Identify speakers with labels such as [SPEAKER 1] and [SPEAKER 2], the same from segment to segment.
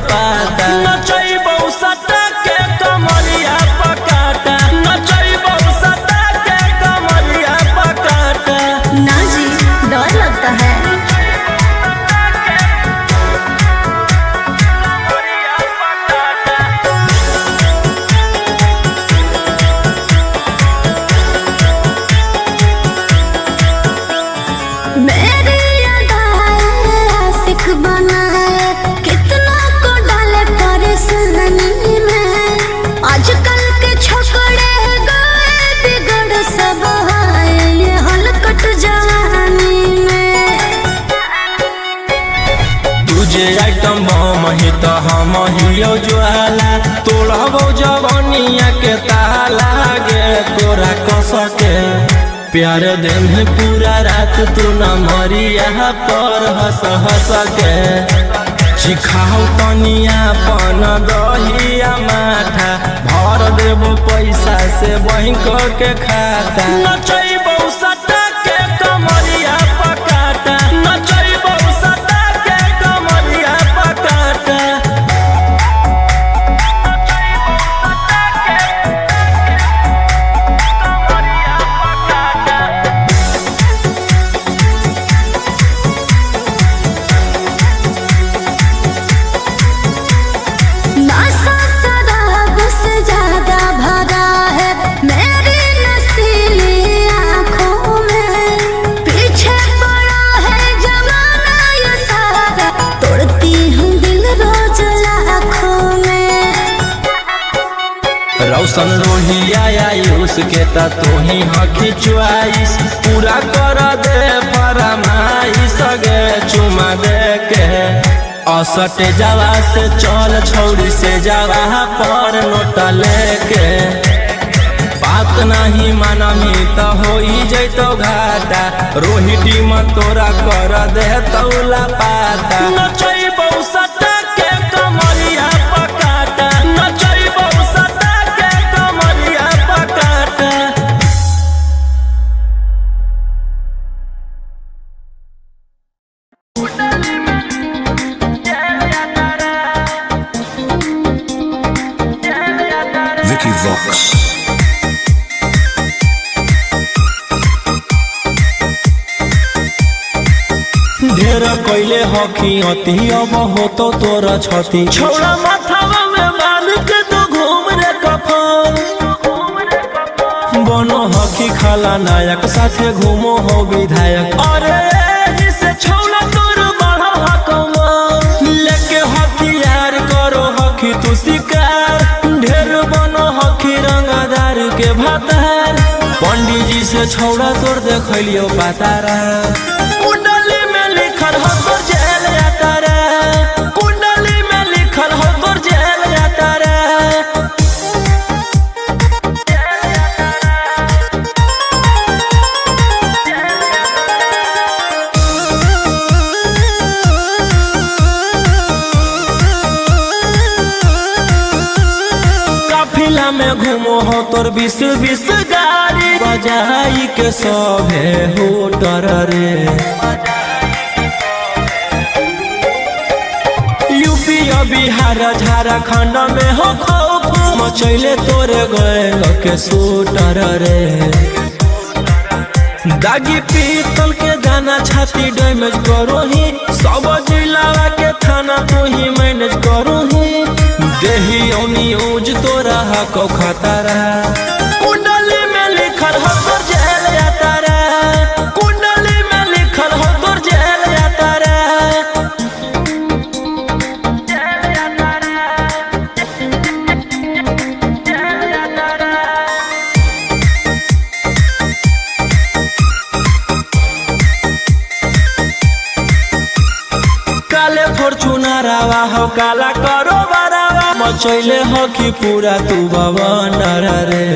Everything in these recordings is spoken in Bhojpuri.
[SPEAKER 1] पाता नचैबौ सटा के कमरिया पकाटा नचैबौ सटा के कमरिया पकाटा।
[SPEAKER 2] ना जी डर लगता है। मेरी आशिक बनाए कितना को डाले परेशानी में। आजकल के छोकरे गए बिगड़ सब है ये हलकट जवानी में।
[SPEAKER 1] तुझे आइटम मही तो हम हियो ज्वाला तोड़बो जवानिया के ताला गे तोरा कसके प्यार दिन पूरा रात तू न मरिया पर हंस हंस के सिखाओ तनिया पन दहिया माथा भर देबो पैसा से बैंक के खाता नचैबौ सटा के कमरिया पकाटा नचैबौ सटा के कमरिया पकाटा।
[SPEAKER 2] नशा शराब से ज्यादा भरा है मेरी नशीली आँखों में। पीछे पड़ा है जमाना ये सारा तोड़ती हूँ दिल रोज लाखों में।
[SPEAKER 1] रौशन रोहिया उसके ता तू ही हकी च्वाइस पूरा कर दे फरमाइश गे चुमा दे के असटे जावा से चल छौड़ी से जावा पर नोट लेके बात नहीं मानमी तो हो जैतो घाटा रोहिटी में तोरा कर दे तौला पाता नचैबौ सटा के कमरिया पकाटा नचैबौ सटा के कमरिया पकाटा।
[SPEAKER 3] Vicky Vox.
[SPEAKER 1] ढेर कैले हकी अति अब हो तो तोरा छती छौड़ा माथावा में बांध के तो घूम रे कफन बनो हकी खाला नायक साथे घूमो हो विधायक अरे इसे छौड़ा तोर बढ़ा हकमा लेके हथियार करो हकी तू शिकार ढेर बनो हकी रंगदार के भातार पंडित जी से छौड़ा तोर देखलियो पातारा कुंडली में लिखल हो तोर जेल जाता रे कुंडली में लिखल हो तोर जेल जाता रे। काफिला में घूमो हो तोर 20-20 गाड़ी बजाई के सभे हो डर रे यूपी बिहार झारखंड में हो खौफ मचैले तोरे गए के सूटर रे दागी पीतल के दाना छाती डैमेज करो ही सब जिला के थाना तू ही मैनेज करो ही देही न्यूज तोरा हको खतरा कुंडली में लिखल हो तोर जेल जाता रे कुंडली में लिखल हो तोर जेल जाता रे। काले फॉर्चूनरवा हो काला करो बरावा मचैले हो कि पूरा तू बवंडर रे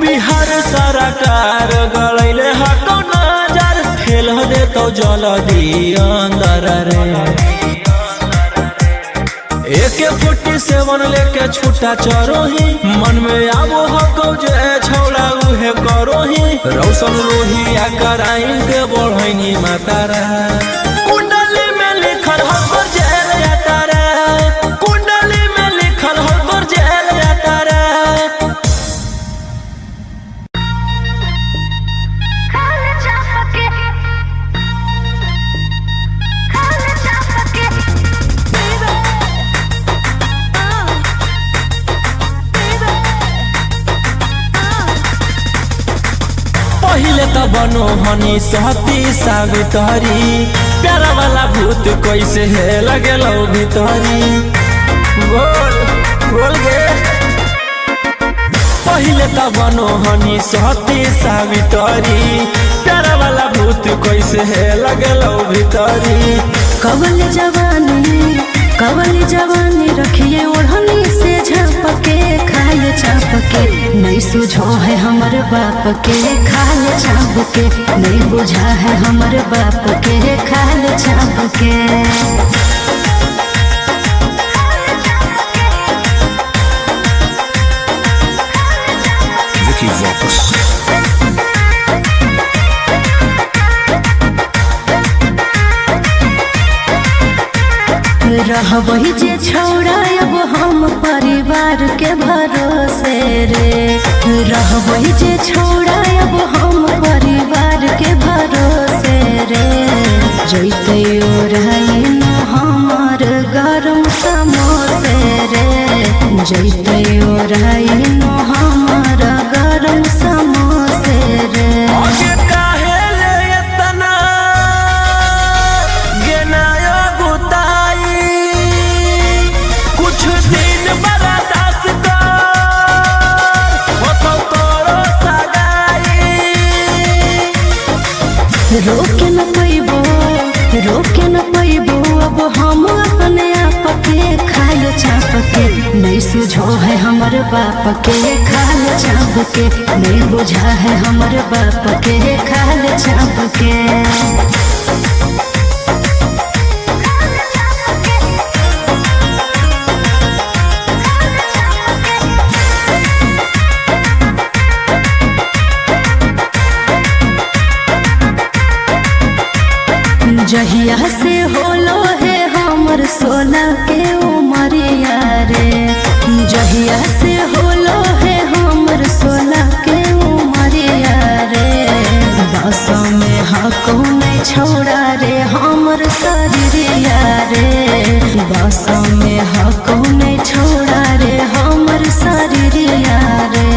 [SPEAKER 1] बिहार सरकार गलैले हको नजर फेल दे तो जल्दी अंदर रे AK-47 लेके छूटा चरोही मन में आबो हको जे छौड़ा उहे करोही रौशन लोहिया कराइन के बढ़ैनी मातारा कुंडा बनो हनी सहती सावित्री प्यारा वाला भूत कैसे है लगे लो भीतरी बोल बोल गे पहले तो बनो हनी सहती सावित्री प्यारा वाला भूत कैसे है लगे लो भीतरी
[SPEAKER 2] कवल जवानी रखिए ओढ़नी से झापके खाए चापके नहीं सुझो है हमर बाप के खाए चापके नहीं बुझा है हमर बाप के खाए चापके
[SPEAKER 3] Vicky Vox.
[SPEAKER 2] रहबही जे छौड़ा अब हम परिवार के भरोसे रे रहबही जे छौड़ा अब हम परिवार के भरोसे रे जैते ओढ़ाइन हमर गरम समोसे रे जैते ओढ़ाइन हमर गरम समोसे रे रोके न पैबो अब हम अपने आप के खाए चापके नहीं सुझो है हमर बाप के खाए चापके नहीं बुझा है हमर बाप के खाए चापके जहिया से होलो है हमर 16 के उमरिया रे जहिया से होलो है हमर 16 के उमरिया रे बस में हको नहीं छोड़ा रे हमर शरीरिया रे बस में हको नहीं छोड़ा रे हमर शरीरिया रे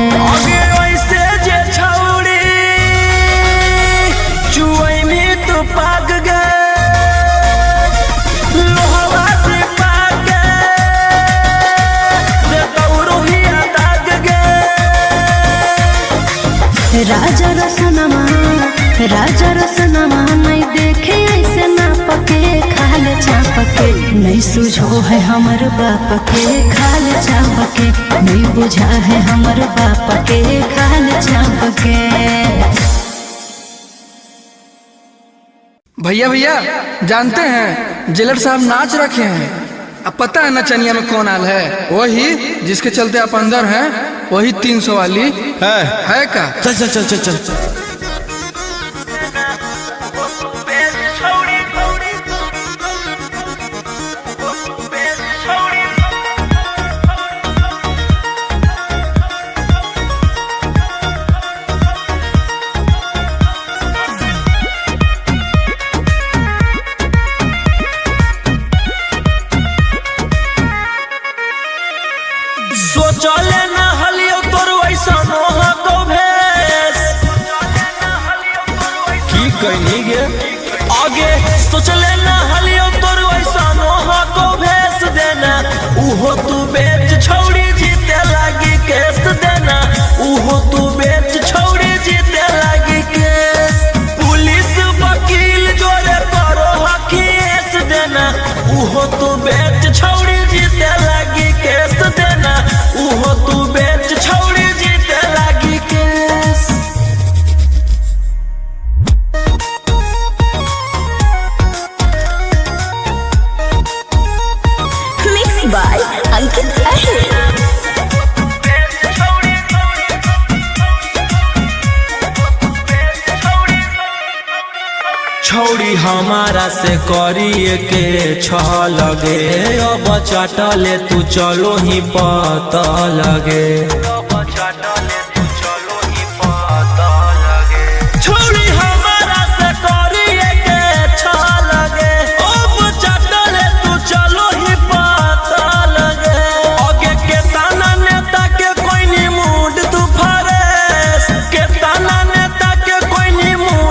[SPEAKER 2] राजा रसनमा नहीं देखे ऐसे ना पके खाले चापके नहीं सुझो है हमर बाप के खाले चापके नहीं बुझा है हमर बाप के खाले चापके
[SPEAKER 4] भैया भैया जानते हैं जेलर साहब नाच रखे हैं। अब पता है नचनिया में कौन आल है? वही जिसके चलते आप अंदर हैं, वही 300 वाली है का?
[SPEAKER 1] चल चल चल चल चल सोचले ना हलियो तोर वैसा नोहा को भेस की कहनी गे आगे सोचले ना हलियो तोर वैसा नोहा को भेस देना उहो तू बेच छौड़ी जीते लागी केस देना उहो तू बेच छौड़ी जीते लागी केस पुलिस वकील जोरे करो हकीस देना उहो तू बेच छौड़ी जीते लागी केस देना उहो तू बेच छौड़ी जीते लागी केस।
[SPEAKER 2] मिक्स बाय अंकित अहिर।
[SPEAKER 1] छौड़ी हमारा से करिए के लगे अब चटले तू चलो ही पता लगे छौड़ी हमारा से करिए के लगे अब चटले तू चलो ही पता लगे आगे के ताना नेता के कोई नी मूड तू फरेस के ताना नेता के कोई नी मूड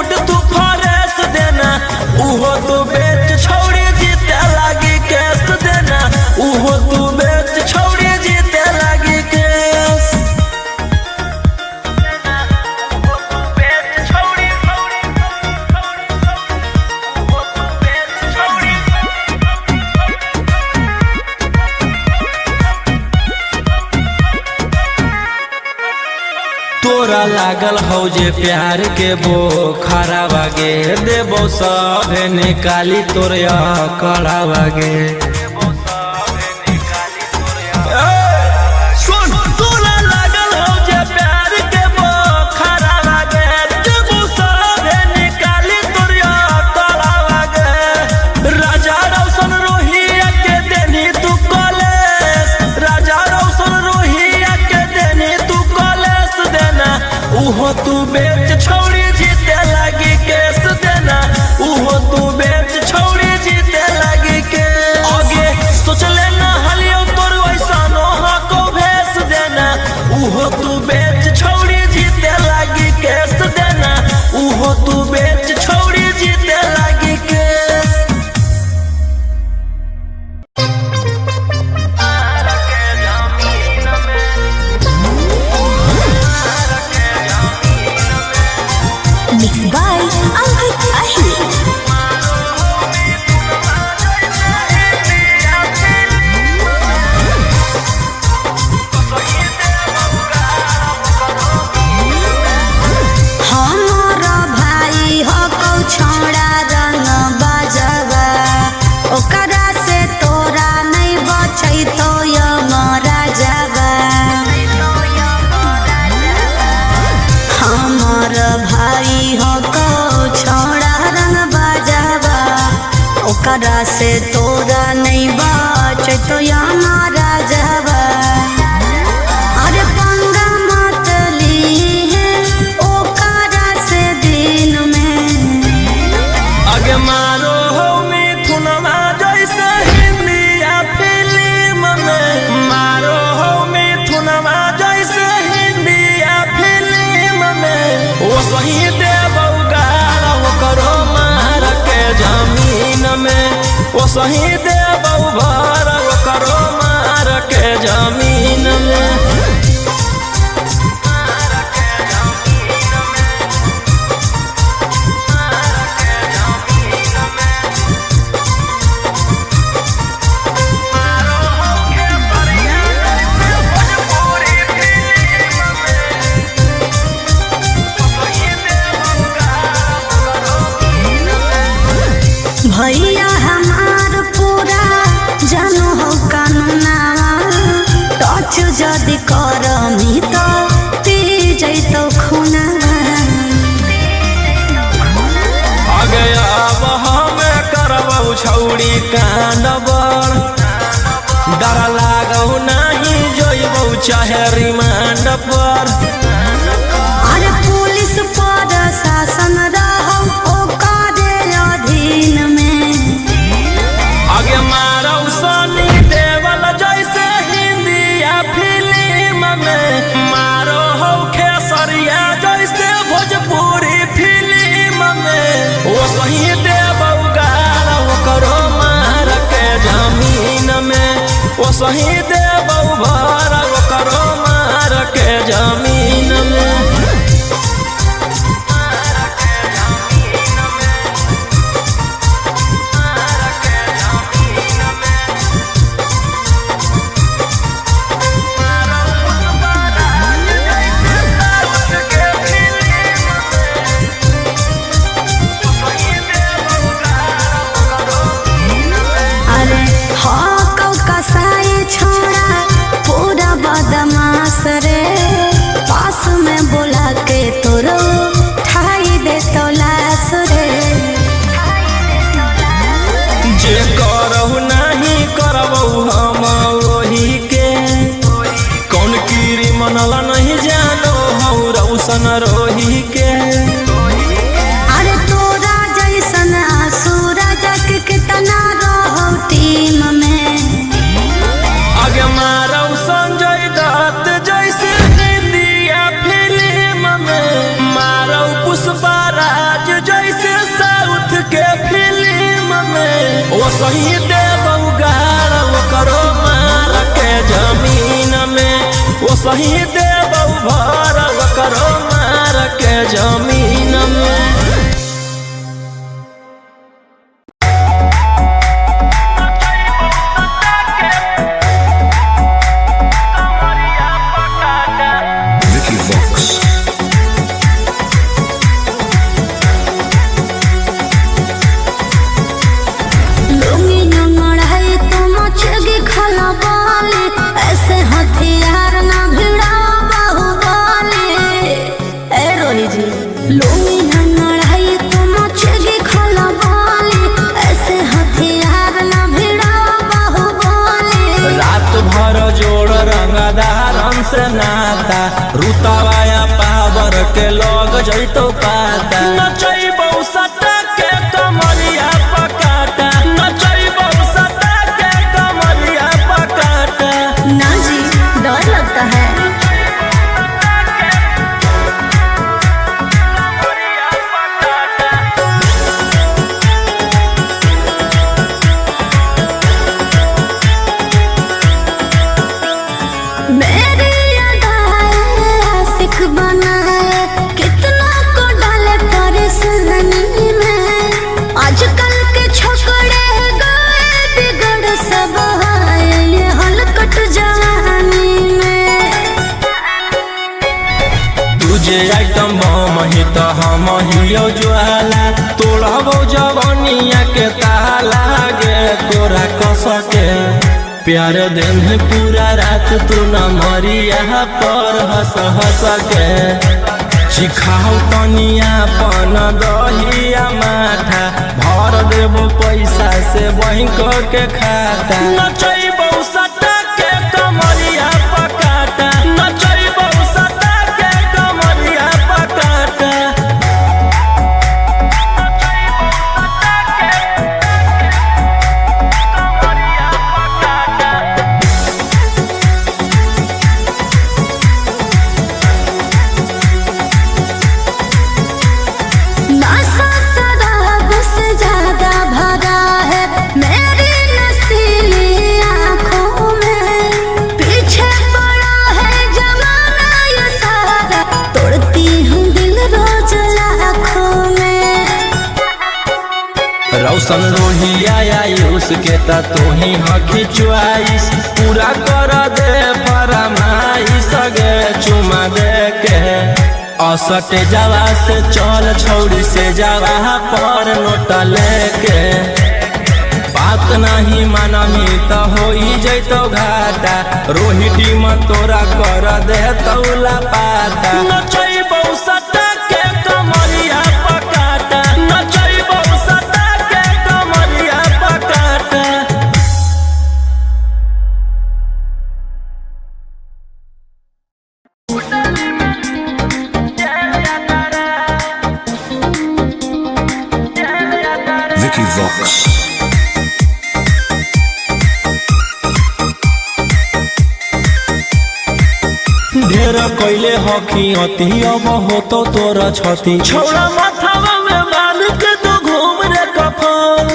[SPEAKER 1] तोरा लागल हो जे प्यार के बोखरा बागे देबो सब निकाली तोरिया कड़ा बागे। उहो तू बेच छोड़ी जीते लगी केस देना, उहो तू बेच छोड़ी जीते लगी केस। आगे सोच लेना हलियो तोर वैसा नोहा को भेस देना, उहो तू बेच छोड़ी जीते लगी केस देना, उहो तू बेच छोड़ी जीते लगी केस।
[SPEAKER 2] Mixed by Ankit Ahir. हमारा भाई हो कौ छोड़ा रंग बाजवा, ओकरा से तोरा नहीं बचै तो यमरा जावा। हमार भाई हो को छोड़ा रंग बाजावा, ओकरा से तोरा नहीं बच तो हमारा जावा। अरे पंगा मत ली है ओकरा से दिन में।
[SPEAKER 1] आगे मारो हो मिथुनमा जैसे हिंदी या फिल्म में, मारो हो मिथुनमा जैसे हिंदी या फिल्म में। वो सही देबौ गाल करो मार के जमीन में, वो सही देबौ भर करो मार के जमीन में।
[SPEAKER 2] भैया हमार पूरा जानो हो कानूनावा, टच जदि करमी तो पी जैतो खूनावा।
[SPEAKER 1] आगे अब हमें करबौ छौड़ी कांडबर, डर लागौ नहीं जोइबौ चाहे रिमांड पर।
[SPEAKER 2] अरे पुलिस पर शासन रहो ओकरे अधीन में।
[SPEAKER 1] आगे मारौ सनी देवल जैसे हिंदी या फिल्म में, मारो हो खेसरिया जैसे भोजपुरी फिल्म में। वो सही देबौ गाल करो मार के जमीन में, वो सही देबौ भर करो मार के जमीन में।
[SPEAKER 2] अरे हाँ कौ कसाई छोड़ा पूरा बदमाश रे, पास में बोला के तोरो ठाई दे तो लाश रे।
[SPEAKER 1] जे करहु नहीं करबौ हम वही के, कौन कीरी मनला नहीं जानो हौ रौशन रोही के।
[SPEAKER 2] अरे तोरा जैसन सूरज के कितना रहो टीम में।
[SPEAKER 1] आगे मारौ संजय दत्त जैसे हिंदी या फिल्म में, मारौ पुष्पा राज जैसे साउथ के फिल्म में। वो सही देबौ गाल करो मार के जमीन में, वो सही देबौ भर करो मार के जमीन में।
[SPEAKER 3] Vicky Vox.
[SPEAKER 1] जोड़ रंगदारन से नाता रुतवाया पावर के लोग जैतो पाता नचैबौ सटा के कमरिया पकाटा नचैबौ सटा के कमरिया पकाटा।
[SPEAKER 2] ना जी डर लगता है। कितना को डाले परेशानी में आजकल के छोकरे गए बिगड़ सब ये हलकट जवानी में।
[SPEAKER 1] तुझे आइटम बम ही तो हम हियो ज्वाला तोड़बो जवानिया के ताला गे तोरा कसके प्यार दिन है पूरा रात तू न मरिया पर हंस हंस के सिखाओ तनिया पन दहिया माथा भर देबो पैसा से बैंक के खाता नचैबौ सटा के कमरिया पकाटा नचैबौ सटा के कमरिया पकाटा। रौशन रोहिया आयुष के ता तू ही हकी च्वाइस पूरा कर दे फरमाइश गे चुमा दे के असटे जावा से चल छौड़ी से जावा पर नोट लेके बात नहीं मानमी तो हो जैतो घाटा रोहिटी में तोरा कर दे तौला पाता नचैबौ सटा के कमरिया पकाटा नचैबौ सटा के कमरिया पकाटा।
[SPEAKER 3] Vicky Vox.
[SPEAKER 1] ढेर कैले हकी अति अब हो तो तोरा छती छौड़ा माथावा में बाल के तो घूम रे कफन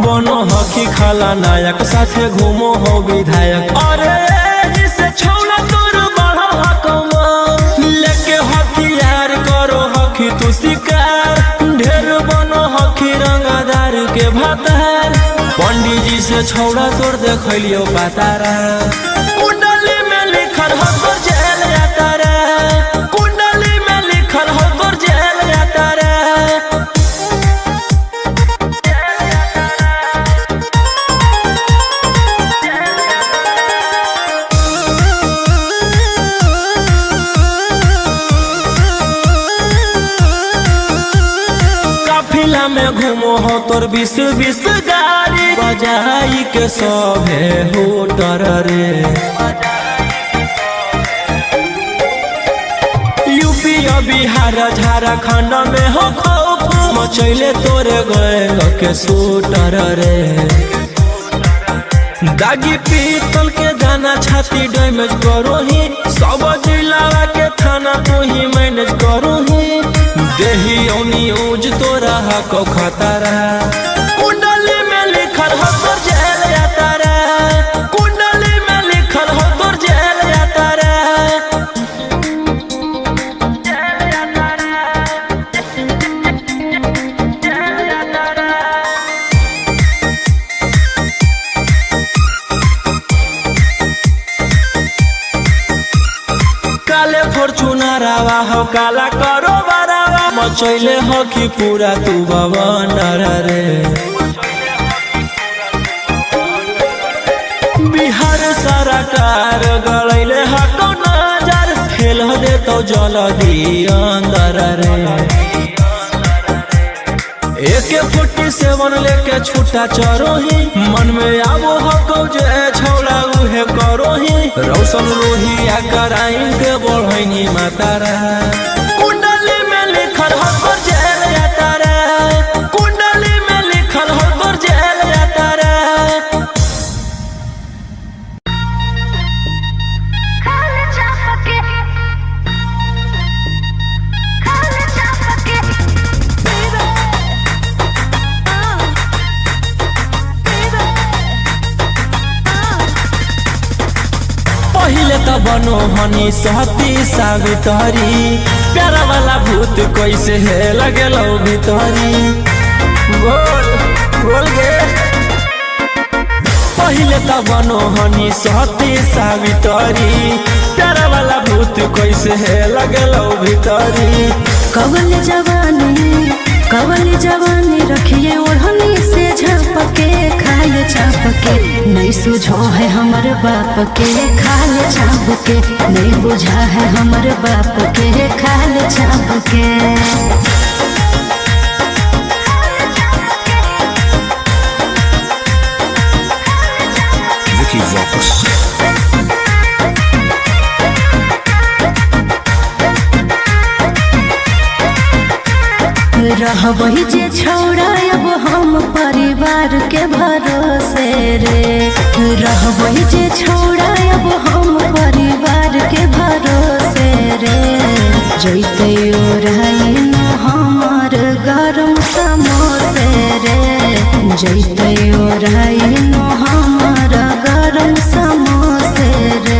[SPEAKER 1] बनो हकी खाला नायक साथे घूमो हो विधायक अरे जिसे छौड़ा तोर बढ़ा हकमा लेके हथियार करो हकी तू शिकार ढेर बनो हकी रंगदार के भातार पंडित जी से छौड़ा तोर देखलियो पातारा कुंडली में लिखल हो तोर जेल यात्रा कुंडली में लिखल हो तोर जेल यात्रा। काफिला में घूमो हो तोर 20-20 गाड़ी बजाई के सभे होटर रे यूपी बिहार झारखंड में हो खौफ मचैले तोरे गए के सूटर रे दागी पीतल के दाना छाती डैमेज करो ही सब जिला के थाना तू ही मैनेज करो ही देही न्यूज तोरा हको खतरा कुंडली में लिखल हो तोर जेल यात्रा कुंडली में लिखल हो तोर जेल यात्रा। काले फॉर्च्यूनर आवा हो काला करो बरावा मचैले हो कि पूरा तू बवंडर रे बिहार सरकार गलैले हको नजर फेल दे तो जल्दी अंदर रे AK-47 लेके छूटा चरोही, मन में आबो हको जे छौड़ा उहे करोही। रौशन रोहिया कराइन के बढ़ैनी मातारा, कुंडली में लिखल हको जेल यातारा, कुंडली में लिखल हको जेल यातारा। पहिले त बनो हनी सहती सावित्री, प्यारा वाला भूत कैसे है लगेलो भीतरी। बोल बोल गे पहिले त बनो हनी सहती सावित्री, प्यारा वाला भूत कैसे है लगेलो भीतरी।
[SPEAKER 2] कवल जवानी रखिए ओढ़नी से झापके खाल चापके, नहीं सुझो है हमर बाप के खाल चापके, नहीं बुझा है हमर बाप के खाल चापके।
[SPEAKER 3] Vicky Vox.
[SPEAKER 2] रहबही जे छौड़ा अब हम परिवार के भरोसे रे, रहबही जे छौड़ा अब हम परिवार के भरोसे रे। जैते ओराइन हमर गरम समोसे रे, जैते ओराइन हमर गरम समोसे रे।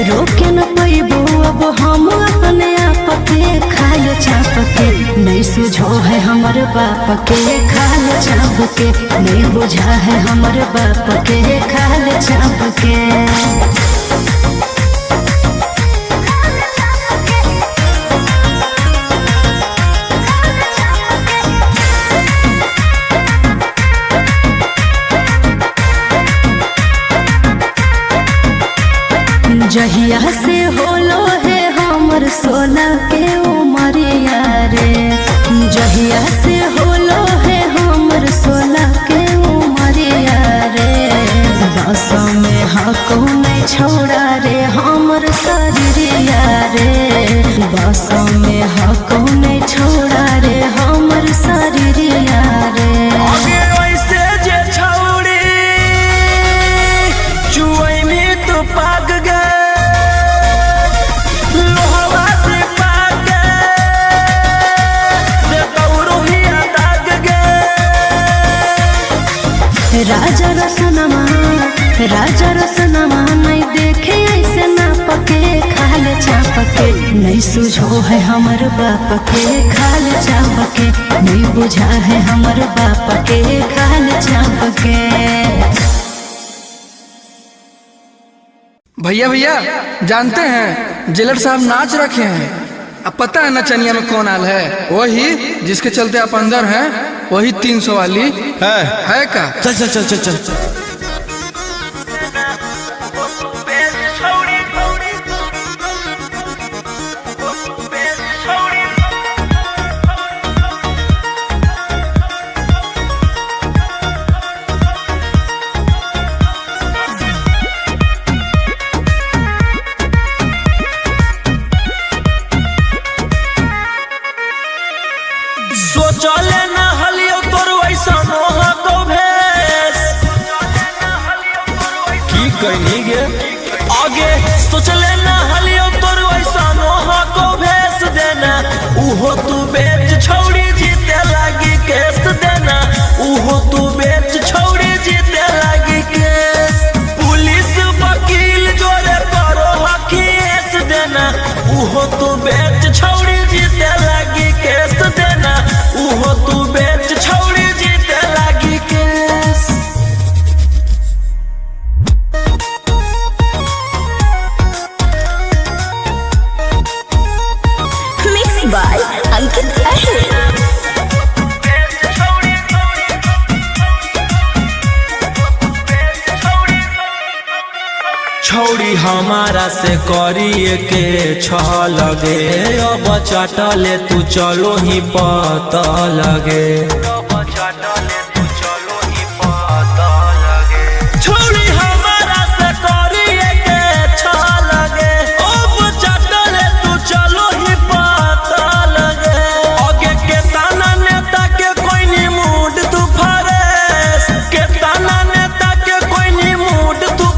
[SPEAKER 2] रोके न पैबो अब हम अपने आप के खाल चाप के, नहीं सुझो है हमर बाप के खाल चाप के, नहीं बुझा है हमर बाप के खाल चाप के। जहिया से होलो है हमर 16 के उमरिया रे, जहिया से होलो है हमर 16 के उमरिया रे। बस में हको नहीं छोड़ा रे हमर शरीरिया रे, बस में हको नहीं छोड़ा रे हमर शरीरिया रे। राजा रसनमा नहीं देखे ऐसे ना पके खाल चापके, नहीं सुझो है हमर बाप के खाल चापके, नहीं बुझा है हमर बाप के खाल चापके।
[SPEAKER 4] भैया भैया जानते हैं जेलर साहब नाच रखे हैं, अब पता है नचनिया में कौन आल है? वही जिसके चलते आप अंदर हैं, वही 300 वाली है का?
[SPEAKER 1] चल चल चल चल चल। सोचले ना हलियो तोर वैसा मोह को भेस, छौड़ी हमारा से करिए के लगे अब चटले तू चलो ही पता लगे छौड़ी हमारा से करिए के लगे अब चटले तू चलो ही पता लगे आगे के ताना नेता के कोई नी मूड तू फरेस के ताना नेता के कोई नी मूड तू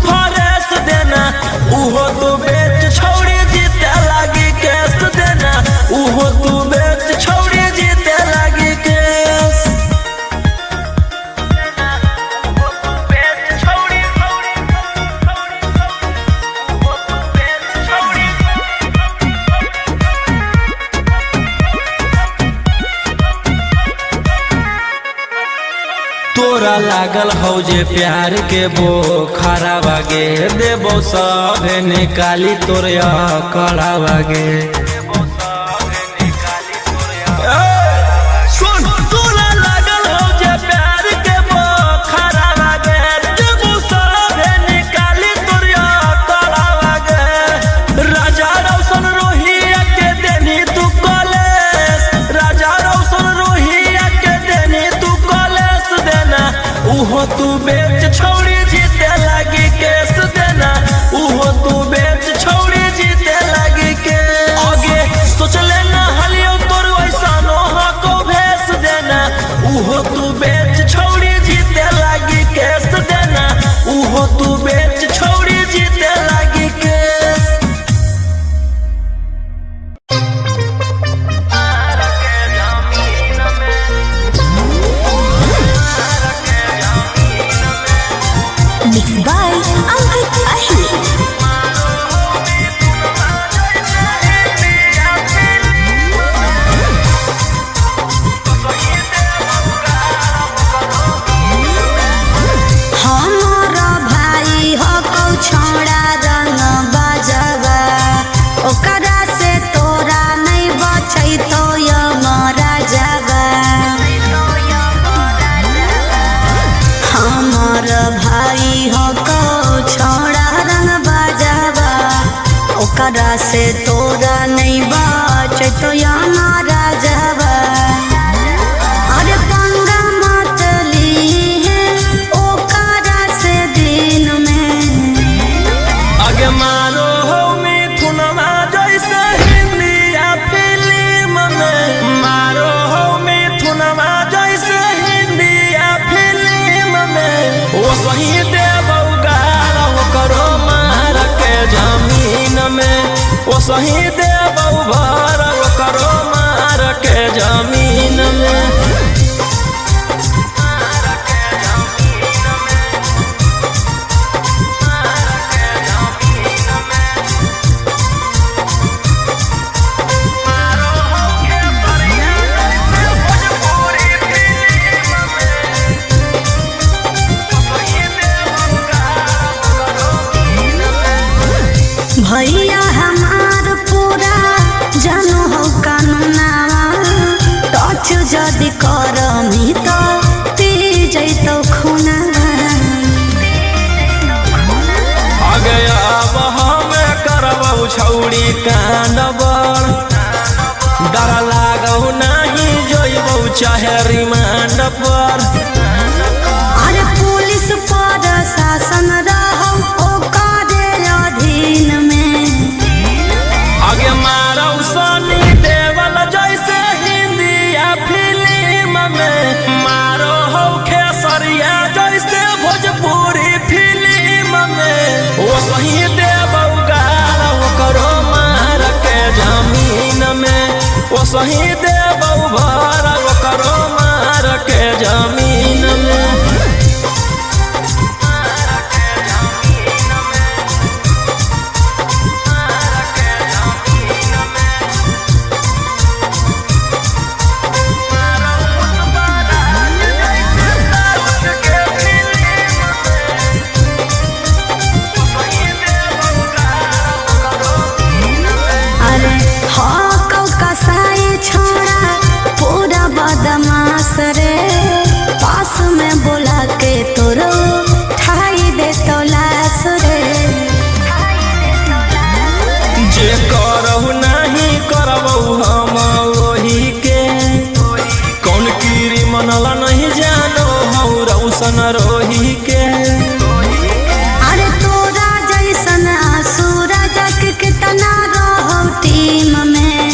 [SPEAKER 1] उहो तू बेच छौड़ी जीते लागी केस देना उहो तू बेच छौड़ी जीते लागी केस तोरा लागल हौ जे प्यार के बोखरा बागे देबो सब निकाली तोर कड़ा बागे सुन तोरा लागल हौ जे प्यार के बोखरा बागे देबो सब निकाली तोर कड़ा बागे राजा रोशन रोहिया के देनी तू कॉलेज राजा रोशन रोहिया के देनी तू कॉलेज देना उहो तू बेच छौड़ी जीते लागी केस देना उहो तू बेच छौड़ी जीते लागी के आगे सोच लेना हलियो तोर वैसा नोहा को भेस देना उहो तू बेच छौड़ी जीते लागी केस देना उहो तू बेच छौड़ी जीते लागी केस
[SPEAKER 2] Mixed by Ankit Ahir. हमारा भाई हो कौ छोड़ा रंग बजवा ओकरा से तोरा नहीं बचै तो यमरा जवा हमार भाई हो कौ छोड़ा रंग बजवा ओकरा से तोरा नहीं बचै तो यमरा जवा अरे पंगा मत लीहे ओकरा से दिन में
[SPEAKER 1] आगे मारो हो मिथुनमा जैसे हिंदिया फिल्म में मारो हो मिथुनमा जैसे हिंदिया फिल्म में वो सही देबौ गाल करो मार के जमीन में वो सही देबौ भर करो मार के जमीन में
[SPEAKER 2] भैया हमार पूरा जानो हो कानूनावा टच जदि करमी तो पी जैतो खूनावा
[SPEAKER 1] आगे अब हमें करबौ छौड़ी कांड बड़ डर लागौ नहीं जोइबौ चाहे रिमांड पर
[SPEAKER 2] अरे पुलिस पर शासन रहौ ओकरे अधीन में
[SPEAKER 1] आगे मारौ सनी देवल जैसे हिंदिया फिल्म में मारो हो खेसरिया जैसे भोजपुरी फिल्म में वो सही देबौ गाल करो मार के जमीन में वो सही देबौ भर करो मार के जमीन में रोशन रोही के।
[SPEAKER 2] अरे तोरा जैसन सूरज के कितना रहो टीम में।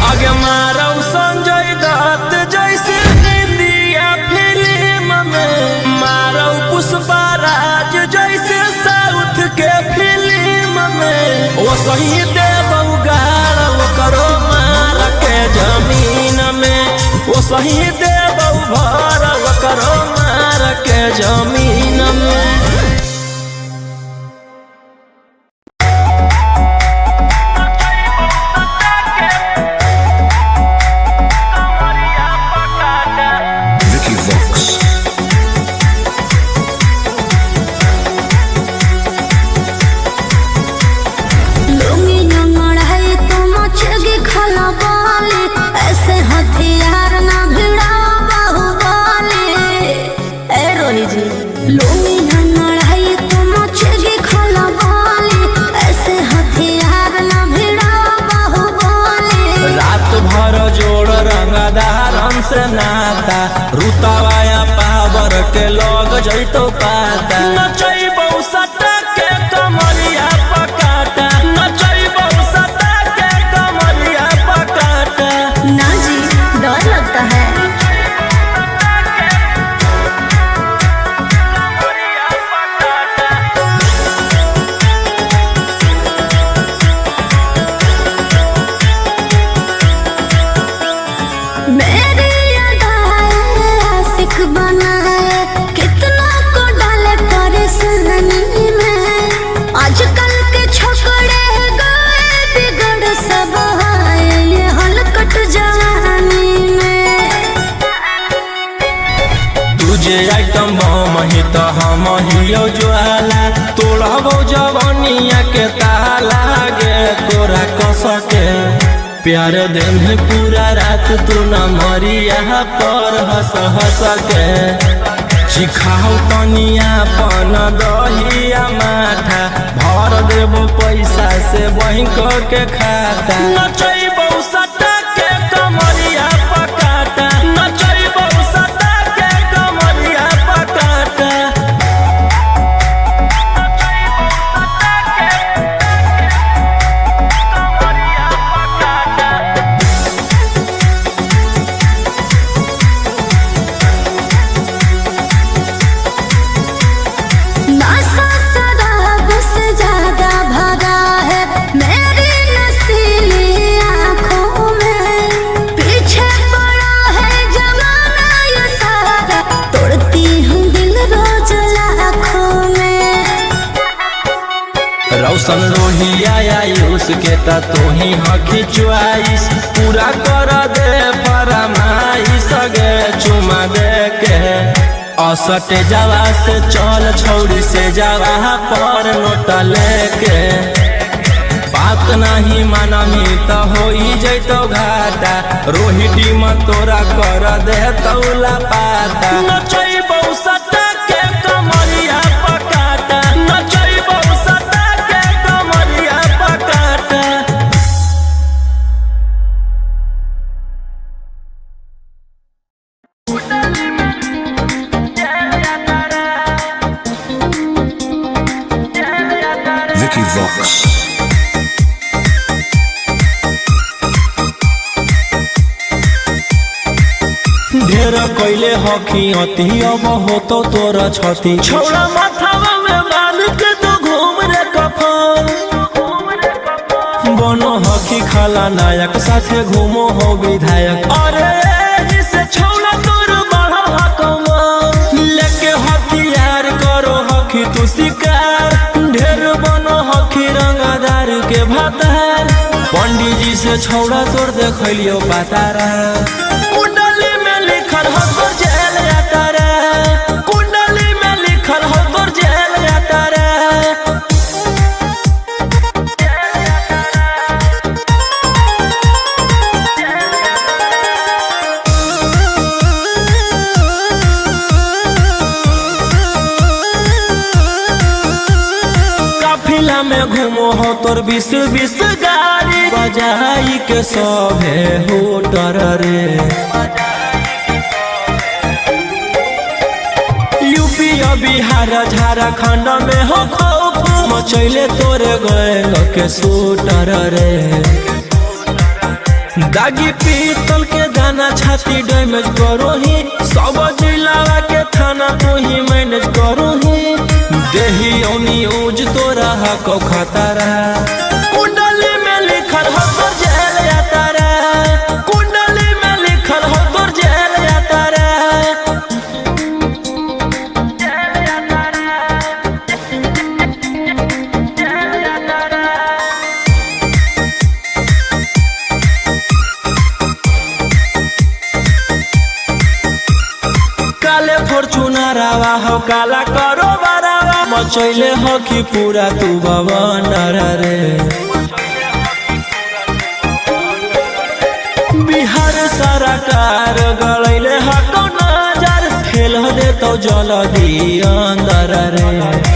[SPEAKER 1] आगे मारो संजय दत्त जैसे इंडिया फिल्म में, मारो पुष्पराज जैसे साउथ के फिल्म में। वो सही देव उगाड़ वो करो मार के जमीन में, वो सही देव भर वो करो मार के जमीन में।
[SPEAKER 3] Vicky Vox.
[SPEAKER 2] लुंगी नंगड़ाई तो मचेगी खला बाली, ऐसे हथियार ना भिड़ा बाहुबली। ए रोही जी लुंगी नंगड़ाई तो मचेगी खला बाली, ऐसे हथियार ना भिड़ा बाहुबली।
[SPEAKER 1] रात भर जोड़ रंगदारन से नाता, रुतावाया पावर के लोग जैतो पाता। नचैबौ सटा के कमरिया पकाटा, नचैबौ सटा के कमरिया पकाटा।
[SPEAKER 2] ना जी डर लगता है। मेरी अदाएं आशिक बनाए, कितना को डाले परेशानी में। आजकल के छोकरे गए बिगड़ सब आए, ये हलकट जवानी में।
[SPEAKER 1] तुझे आइटम बम ही तो हम हियो ज्वाला, तोड़बो जवानिया के ताला गे तोरा कसके। प्यार दिन है पूरा रात तू न मरिया पर हंस हंस के। सिखाओ तनिया पन दहिया माथा, भर देबो पैसा से बैंक के खाता। नचैबौ सटा के कमरिया पकाटा, नचैबौ सटा के कमरिया पकाटा।
[SPEAKER 2] नशा शराब से ज्यादा भरा है मेरी नशीली आँखों में। पीछे पड़ा है जमाना ये सारा, तोड़ती हूँ दिल रोज लाखों में।
[SPEAKER 1] रोशन रोहिया आयुष के ता तू ही हकी च्वाइस, पूरा कर दे फरमाइश गे चुमा दे के। असटे जावा से चल छौड़ी से जावा पर नोट लेके। बात नहीं मानमी तो हो जैतो घाटा, रोहिटी में तोरा कर दे तौला पाता। नचैबौ सटा के कमरिया पकाटा, नचैबौ सटा के कमरिया पकाटा।
[SPEAKER 3] Vicky Vox.
[SPEAKER 1] ढेर कैले हकी अति अब हो तो तोरा छती। छौड़ा माथावा में बांध के तो घूम रे कफन, बनो हकी खाला नायक साथे घूमो हो विधायक। अरे जिसे छौड़ा तोर बढ़ा हकमा, लेके हथियार करो हकी तू शिकार। ढेर बनो हकी रंगदार के भातार, पंडित जी से छौड़ा तोर देखलियो पातारा। कुंडली में लिखल हो तोर जेल यात्रा, कुंडली में लिखल हो तोर जेल यात्रा। काफिला में घूमो हो तोर 20-20 गाड़ी, बजाई के सभे होटर रे। बिहार झारखंड में हो खौफ मचैले तोरे गैंग के शूटर रे। दागी पीतल के दाना छाती डैमेज करो ही सब जिला के थाना तू ही मैनेज करो ही देही न्यूज तोरा हको खतरा कुंडली में लिखल हो तोर जेल यात्रा कुंडली में लिखल हो तोर जेल यात्रा। काले फॉर्च्यूनर आवा हो काला करो बरावा मचैले हो कि पूरा तू बवंडर रे। बिहार सरकार गलैले हको नजर खेल दे तो जल्दी अंदर रे।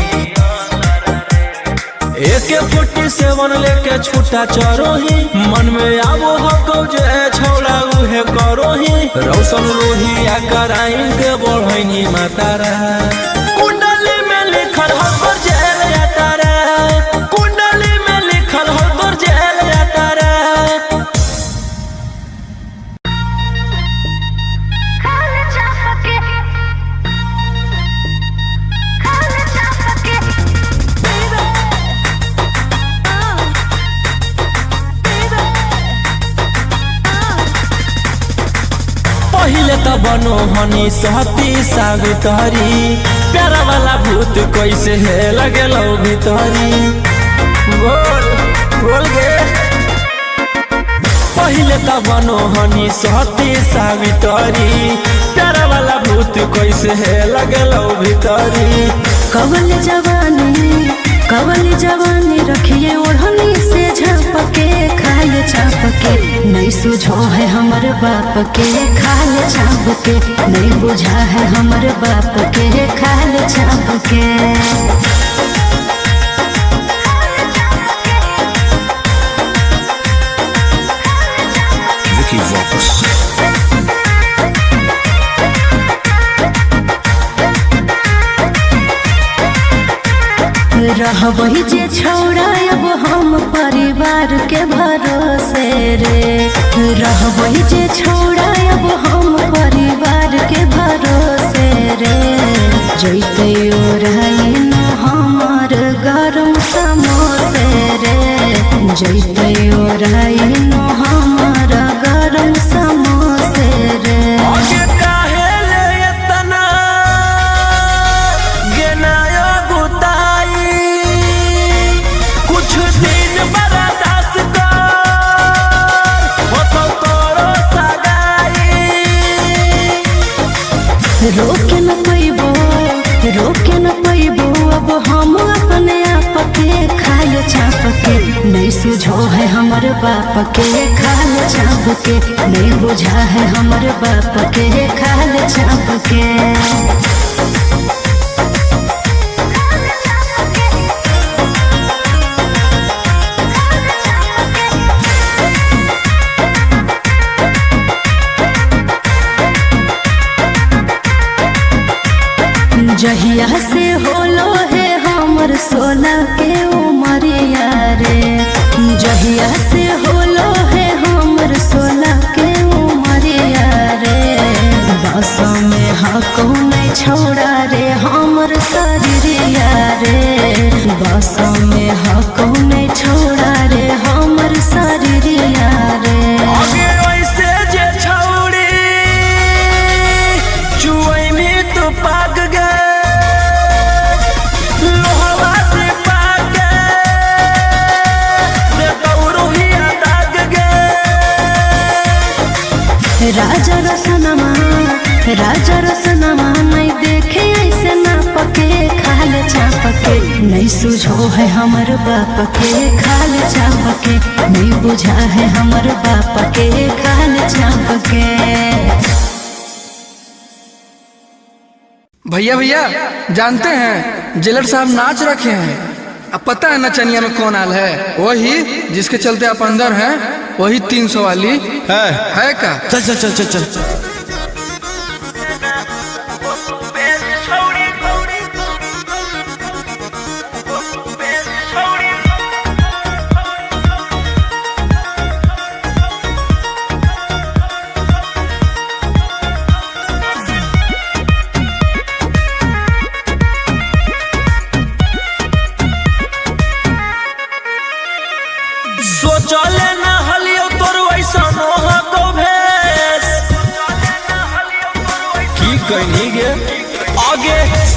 [SPEAKER 1] AK-47 लेके छूटा चरो ही मन में आवो हको जे छोड़ा उहे करो ही रौशन रोहिया कराइन के बढ़ैनी मातारा कुंडली में लिखल हो तोर जेल यात्रा कुंडली में लिखल हो तोर जेल यात्रा। पहिले त बनो हनी सहती सावित्री प्यारा वाला भूत कैसे है लगे लो भीतरी बोल बोल गे। पहिले त बनो हनी सहती सावित्री प्यारा वाला भूत कैसे है लगे लो भीतरी।
[SPEAKER 2] कवल जवानी रखिए ओढ़नी से झपके खाए चापके नहीं सुझो है हमर बाप के खाल चापके नहीं बुझा है हमर बाप के खाल चापके।
[SPEAKER 3] Vicky Vox.
[SPEAKER 2] रहबही जे छौड़ा अब हम परिवार के भरोसे रे रहबही जे छौड़ा अब हम परिवार के भरोसे रे जैते ओराइन हमर गरम समोसे रे जैते ओराइन हमर गरम समोसे रे। रोके न पैबो अब हम अपने आप के खाल चाप के नहीं सुझो है हमर बाप के खाल चाप के नहीं बुझा है हमर बाप के खाल चाप के। जहिया से होलो है हमर 16 के उमरिया रे जहिया से होलो है हमर 16 के उमरिया रे बस में हको नहीं छोड़ा रे हमर शरीरिया रे बस में हको नहीं छोड़ा रे हमर शरीरिया रे। राजा रसनमा नहीं देखे ऐसे ना पके खाल चापके नहीं सुझो है हमर बाप के खाल चापके नहीं बुझा है हमर बाप के खाल चापके।
[SPEAKER 4] भैया भैया जानते हैं जेलर साहब नाच रखे हैं। अब पता है नचनिया में कौन आल है? वही जिसके चलते आप अंदर हैं, वही 300 वाली है का?
[SPEAKER 1] चल चल चल चल चल।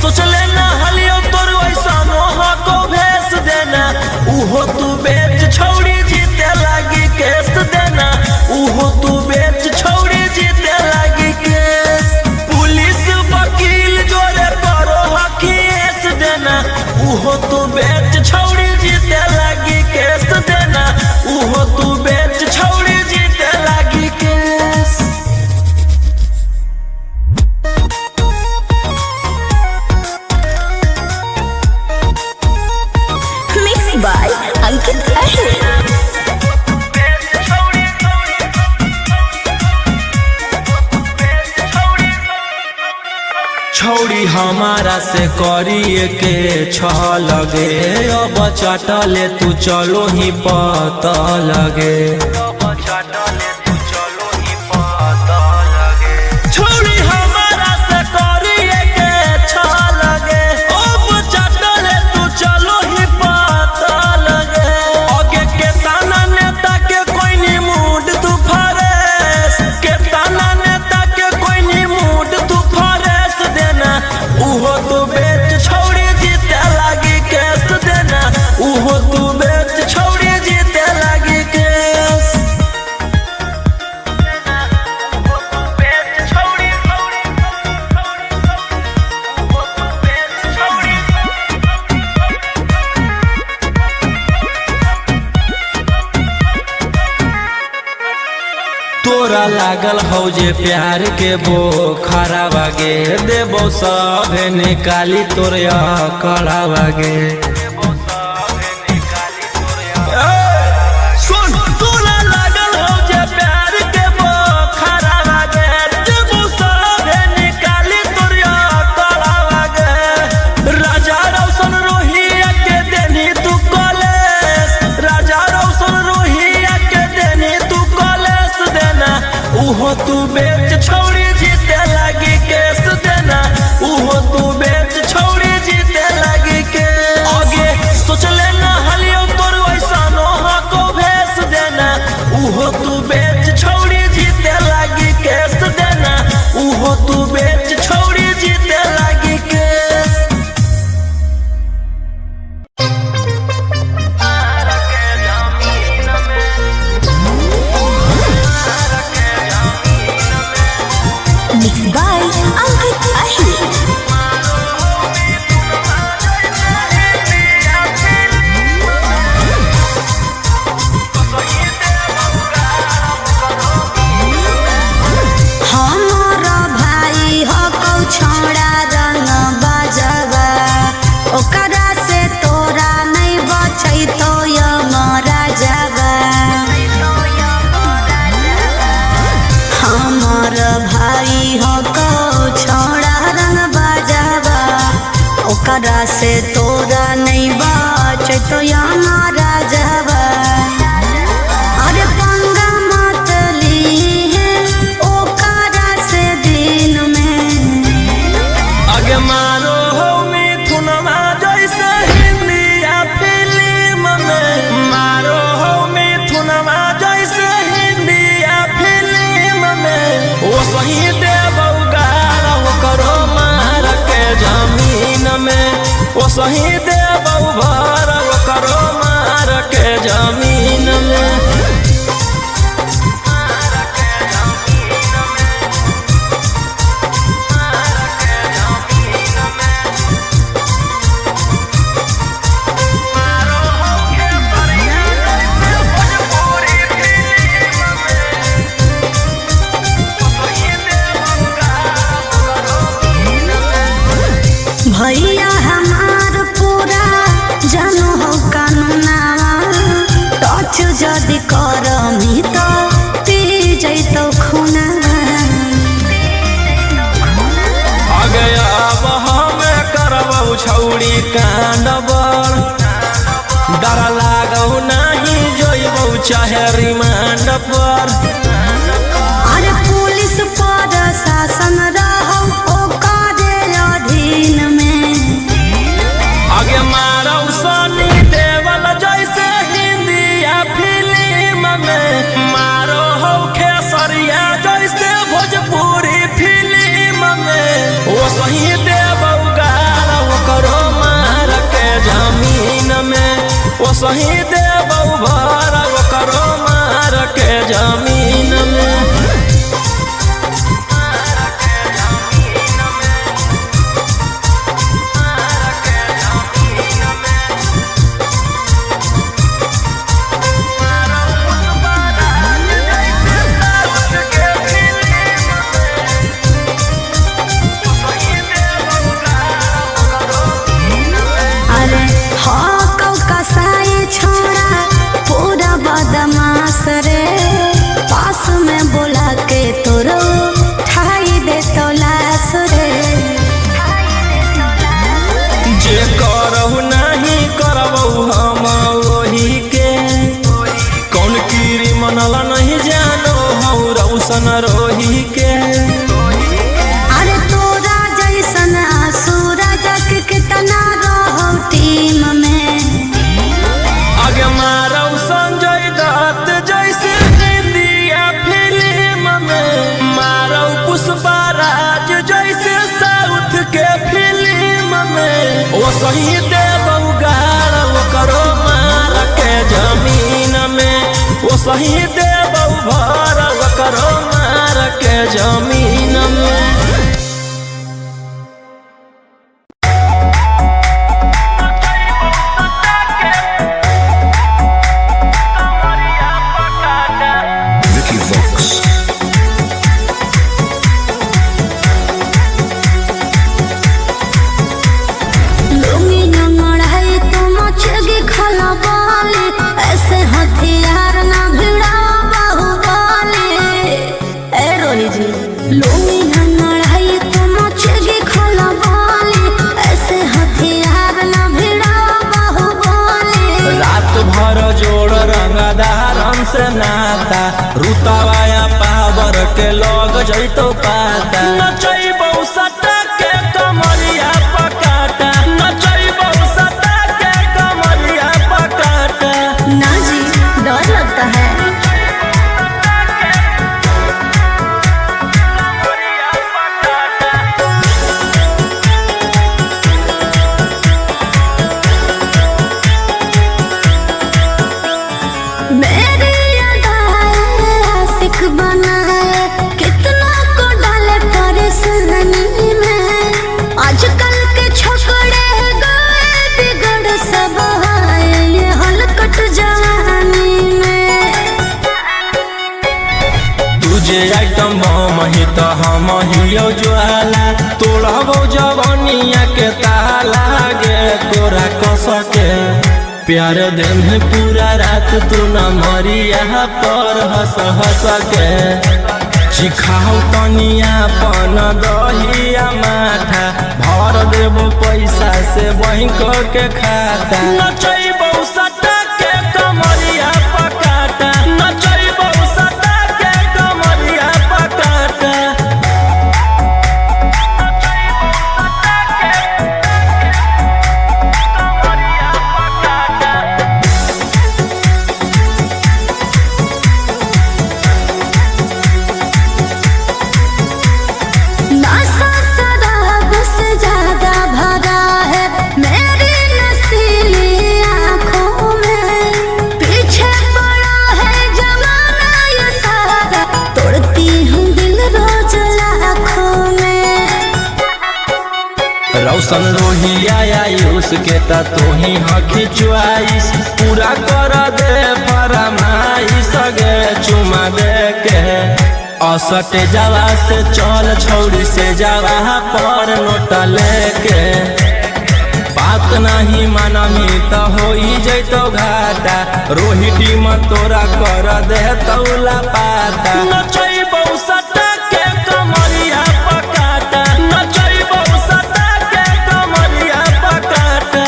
[SPEAKER 1] सोच लेना हलियो तोर वैसा नोहा को भेस देना उहो तू बेच छौड़ी जीते लागी केस देना उहो तू बेच छौड़ी जीते लागी केस पुलिस वकील जोरे करो हकीस देना उहो तू बेच छौड़ी जीते लागी केस देना उहो तू बेच छौड़ी जीते लागी केस।
[SPEAKER 2] Mixed by Ankit Ahir.
[SPEAKER 1] छौड़ी हमारा से करिए के छह लगे अब चटले तू चलो ही पता लगे छौड़ी हमारा से करिए के छह लगे अब चटले तू चलो ही पता लगे आगे के ताना नेता के कोई नी मूड तू फरेस के ताना नेता के कोई नी मूड तू फरेस देना उहो तू बेच छौड़ी जीते लागी केस देना उहो तू बेच छौड़ी जीते लागी केस। तोरा लागल हौ जे प्यार के बोखरा बागे देबो सभे निकाली तोर कड़ा बागे सुन तोरा लागल हौ जे प्यार के बोखरा बागे देबो सभे निकाली तोर कड़ा बागे राजा रौशन रोहिया के देनी तू कॉलेज राजा रौशन रोहिया के देनी तू कॉलेज देना उहो तू बेच छौड़ी जीते लागी केस देना उहो तू बेच छौड़ी जीते लागी केस आगे सोच लेना हलियो तोर वैसा नोहा को भेस देना उहो तू बेच छौड़ी जीते लागी केस देना उहो तू बेच छौड़ी जीते लागी केस।
[SPEAKER 2] Mixed by Ankit Ahir. हमारा भाई हो कौ छोड़ा रंग बजवा ओकरा से तोरा नहीं बचै तो यमरा जवा हमार भाई हो कौ छोड़ा रंग बजवा ओकरा से तोरा नहीं बचै तो यमरा जवा अरे पंगा मत लीहे ओकरा से दिन में
[SPEAKER 1] आगे मारो हो मिथुनमा जैसे हिंदिया फिल्म में मारो हो मिथुनमा जैसे हिंदिया फिल्म में वो सही देबौ गारा वो करो मार के जमीन में वो सही देबौ भर वो करो मार के जमीन में।
[SPEAKER 2] भैया हमार पूरा जानो हो कानूनावा टच जदि करमी तो पी जैतो खुनावा
[SPEAKER 1] आगे अब हमें करबौ छौड़ी कांडबर डर लागौ नहीं जोइबौ चाहे रिमांड पर
[SPEAKER 2] अरे पुलिस पर शासन रहो ओकरे अधीन में
[SPEAKER 1] आगे मारौ सनी देवल जैसे हिंदिया फिल्म में मारो हो खेसरिया जैसे भोजपुरी फिल्म में वो सही देबौ गार ओ सही देव भर करो मार के जमीन में।
[SPEAKER 2] रे पास में बोला के तोरो ठाई दे तो लाश रे।
[SPEAKER 1] जे करहु नहीं करबहु हम वही के, कौन कीरी मनल नहीं जानो हूँ रौशन रोही के।
[SPEAKER 2] अरे तोरा जैसन सूरज के कितना रहो टीम में,
[SPEAKER 1] आगे मारो संजय दत्त जैसे इंडिया फिल्म में, मारो पुष्पराज जैसे साउथ के फिल्म में। ओ सही देव गाड़ करो मार के जमीन में, ओ सही देव भर करो मार के जमीन में। से नाता रुतावाया पावर के लोग जैतो पाता, नचैबौ सटा के कमरिया पकाटा, नचैबौ सटा के कमरिया पकाटा।
[SPEAKER 2] ना जी डर लगता है। आजकल के छोकरे गए बिगड़ सब है ये हलकट जवानी में।
[SPEAKER 1] तुझे आइटम मही तो हम हियो ज्वाला, तोड़बो जवानिया के ताला गे तोरा कस के। प्यार दे में पूरा रात तू न मरिया पर हंस हंस के। चिखाओ तनिया पन दहिया माथा, भर देबो पैसा से बैंक के खाता। नचैबौ सटा के कमरिया पकाटा, नचैबौ सटा के कमरिया पकाटा। रौशन रोहिया आयुष के ता तू ही हकी च्वाइस, पूरा कर दे फरमाइश गे चुमा दे के। असटे जावा से चल छौड़ी से जावा पर नोट लेके। बात नहीं मानमी तो हो जैतो घाटा, रोहिटी में तोरा कर दे तौला पाता। नचैबौ सटा के कमरिया पकाटा, नचैबौ सटा के कमरिया पकाटा।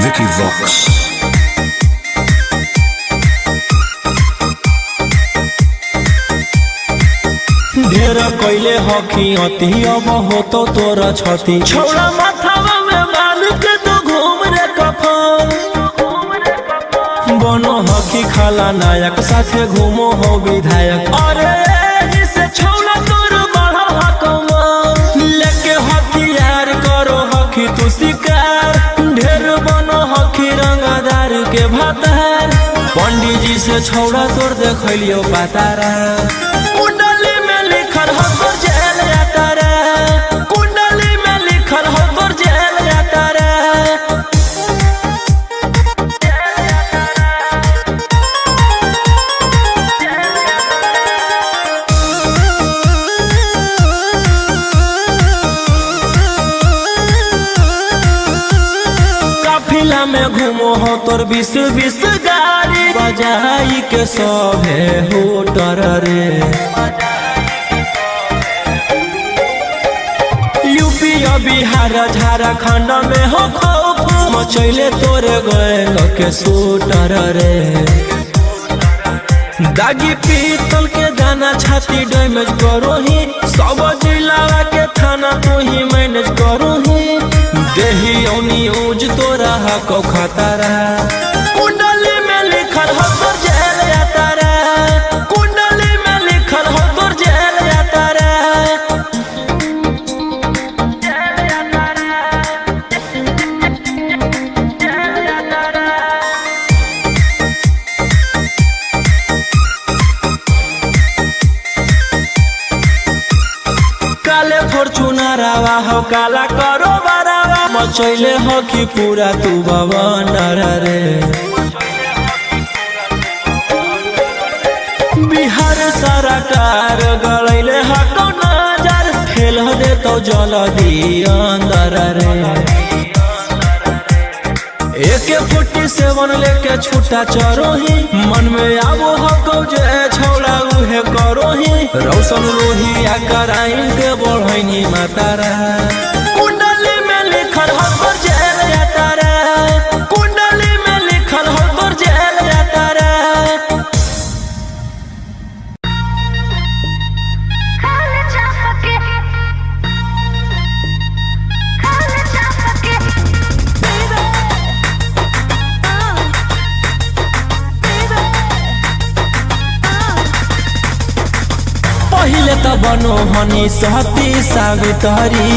[SPEAKER 3] Vicky Vox.
[SPEAKER 1] ढेर कैले हकी अति अब हो तो तोरा छती, छौड़ा माथावा में बांध के तो घूम रे कफन। बनो हकी खला नायक साथे घूमो हो विधायक। अरे जिसे छौला तोर बढ़ल हकमा लेके हथियार करो हकी तू शिकार। ढेर बनो हकी रंगदार के भातार। पंडित जी से छौड़ा तोर देखलियो पातारा। कुंडली में लिखल हो तोर जेल जाता रे। कुंडली में लिखल हो तोर जेल जाता रे। काफिला में घूमो हो तोर 20 गाड़ी बजाई के सभे होटर रे। यूपी और बिहार झारखंड में हो खौफ मचैले तोरे गैंग के शूटर रे। दागी पीतल के दाना छाती डैमेज करो ही। सब जिला के थाना तू ही मैनेज करो ही। देही न्यूज तोरा हको खतरा। कुंडली में लिखल हो तोर जेल जाता रे। कुंडली में लिखल हो तोर जेल जाता रे। काले फॉर्चूनरवा हो काला करो बरावा मचैले हो कि पूरा तू बवंडर रे। बिहार सरकार गलैले हको नजर फेल दे तो जल्दी अंदर रे। AK-47 लेके छूटा चरो ही। मन में आबो हको जे छौड़ा उहे करो ही। रौशन लोहिया कराइन के बढ़ैनी मातारा। कुंडली में लिखल हो तोर जेल जाता रे। कुंडली में लिखल हो तोर जेल जाता रे। पहिले त बनो हनी सहती सावित्री।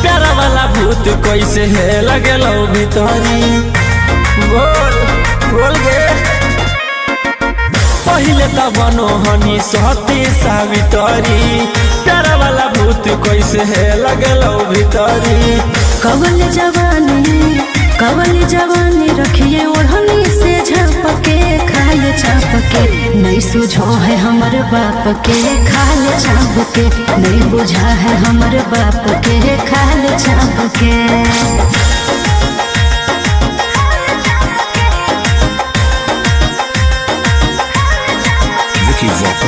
[SPEAKER 1] प्यारा वाला भूत कैसे है लगेलो भीतरी। बोल बोल गे। पहिले त बनो हनी सहती सावित्री। प्यारा वाला भूत कैसे है लगेलो भीतरी।
[SPEAKER 2] कवल जवानी रखिए ओढ़नी से झाँप के खाए चाप के। नहीं सुझो है हमर बाप के खाल चाप के। नहीं बुझा है हमर बाप के खाल चाप के।
[SPEAKER 3] Vicky Vox.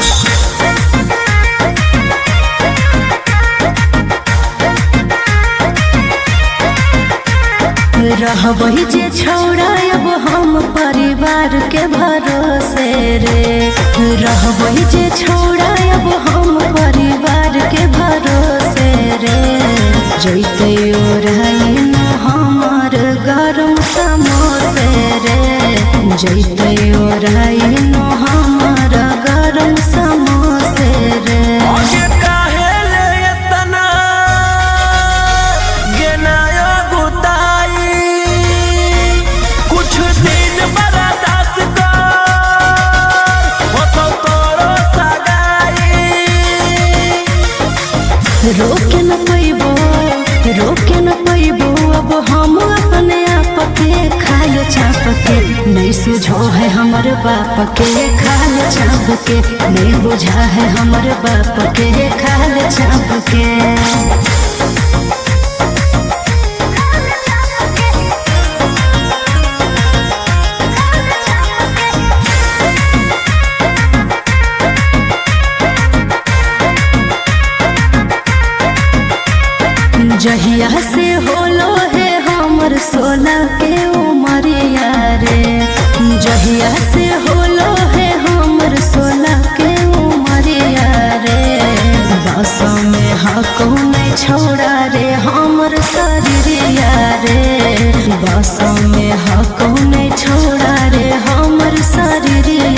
[SPEAKER 2] रहबही जे छौड़ा अब हम परिवार के भरोसे रे। रहबही जे छौड़ा अब हम परिवार के भरोसे रे। जैते ओढ़ाइन हमर गरम समोसे रे। जैते ओढ़ाइन हमर गरम समोसे रे। रोके न पैबो अब हम अपने आप के खाल चाप के। नहीं सुझो है हमर बाप के खाल चाप के। नहीं बुझा है हमर बाप के खाल चाप के। जहिया से होलो है हमर 16 के उमरिया रे। जहिया से होलो है हमर 16 के उमरिया रे। बस में हको नहीं छोड़ा रे हमर शरीरिया रे। बस में हको नहीं छोड़ा रे हमर शरीरिया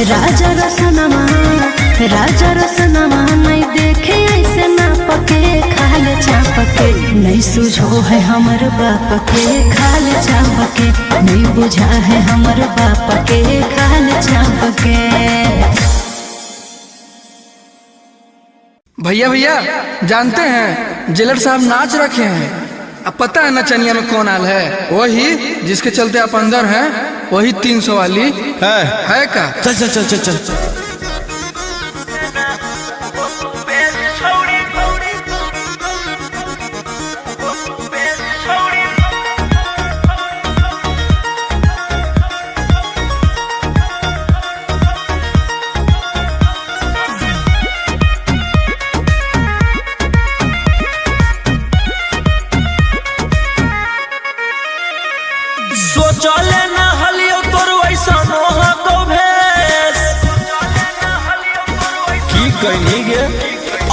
[SPEAKER 2] राजा रसनमा नहीं देखे ऐसे ना पके खाल चाप के नहीं सुझो है हमर बाप के खाल चाप के नहीं बुझा है हमर बाप के खाल चाप के।
[SPEAKER 4] भैया भैया जानते हैं जेलर साहब नाच रखे हैं। अब पता है नचनिया में कौन आल है? वही जिसके चलते आप अंदर हैं, वही 300 वाली है का?
[SPEAKER 1] चल चल चल चल चल। सोचले ना हलियो तोर वैसा नोहा को भेस की कहनी गे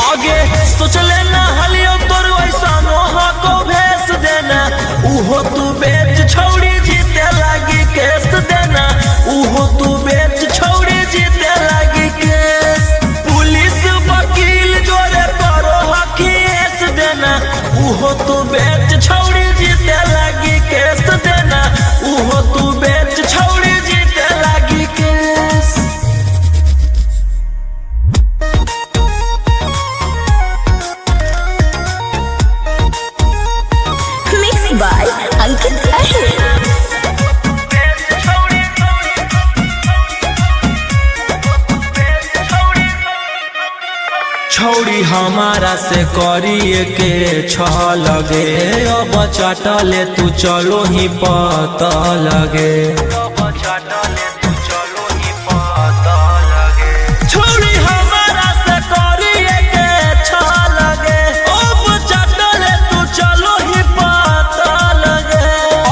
[SPEAKER 1] आगे सोचले ना हलियो तोर वैसा नोहा को भेस देना उहो तू बेच छौड़ी जीते लागी केस देना उहो तू बेच छौड़ी जीते लागी केस पुलिस वकील जोरे करो हकीस देना उहो तू बेच छौड़ी जीते लागी केस देना उहो तू बेच छौड़ी जीते लागी केस।
[SPEAKER 2] मिक्स बाय अंकित अहिर।
[SPEAKER 1] छौड़ी हमारा से करिए के छ लगे अब चटले तू चलो ही पता लगे छौड़ी हमारा से करिए के छ लगे अब चटले तू चलो ही पता लगे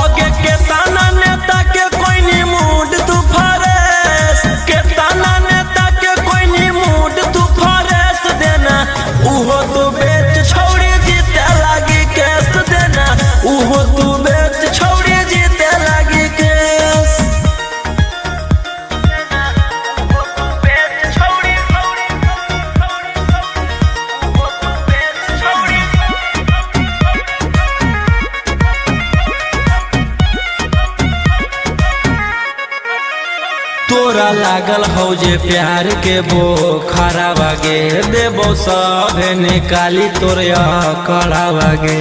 [SPEAKER 1] आगे के ताना नेता के कोई नी मूड तू फरेस के ताना नेता के कोई नी मूड तू फरेस देना उहो तू बेच छौड़ी जीते लागी केस देना उहो तू बेच छौड़ी जीते लागी केस। तोरा लागल हो जे प्यार के वो खरा बागे देबो सब निकाली तोरिया कड़ा बागे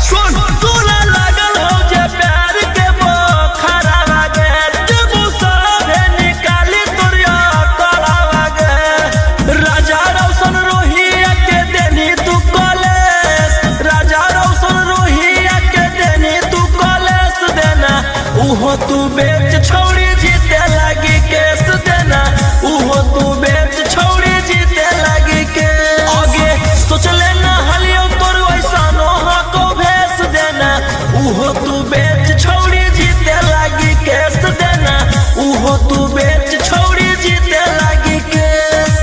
[SPEAKER 1] सुन तोरा लागल हो जे प्यार के वो खरा बागे देबो सब निकाली तोरिया कड़ा बागे राजा रौशन रोहिया के देनी तू कॉलेज राजा रौशन रोहिया के देनी तू कॉलेज देना उहो तू बेच छौड़ी जीते लागी केस देना उहो तू बेच छौड़ी जीते लागी केस आगे सोचले ना हलियो तोर वैसा नोहा को भेस देना उहो तू बेच छौड़ी जीते लागी केस देना उहो तू बेच छौड़ी जीते लागी केस।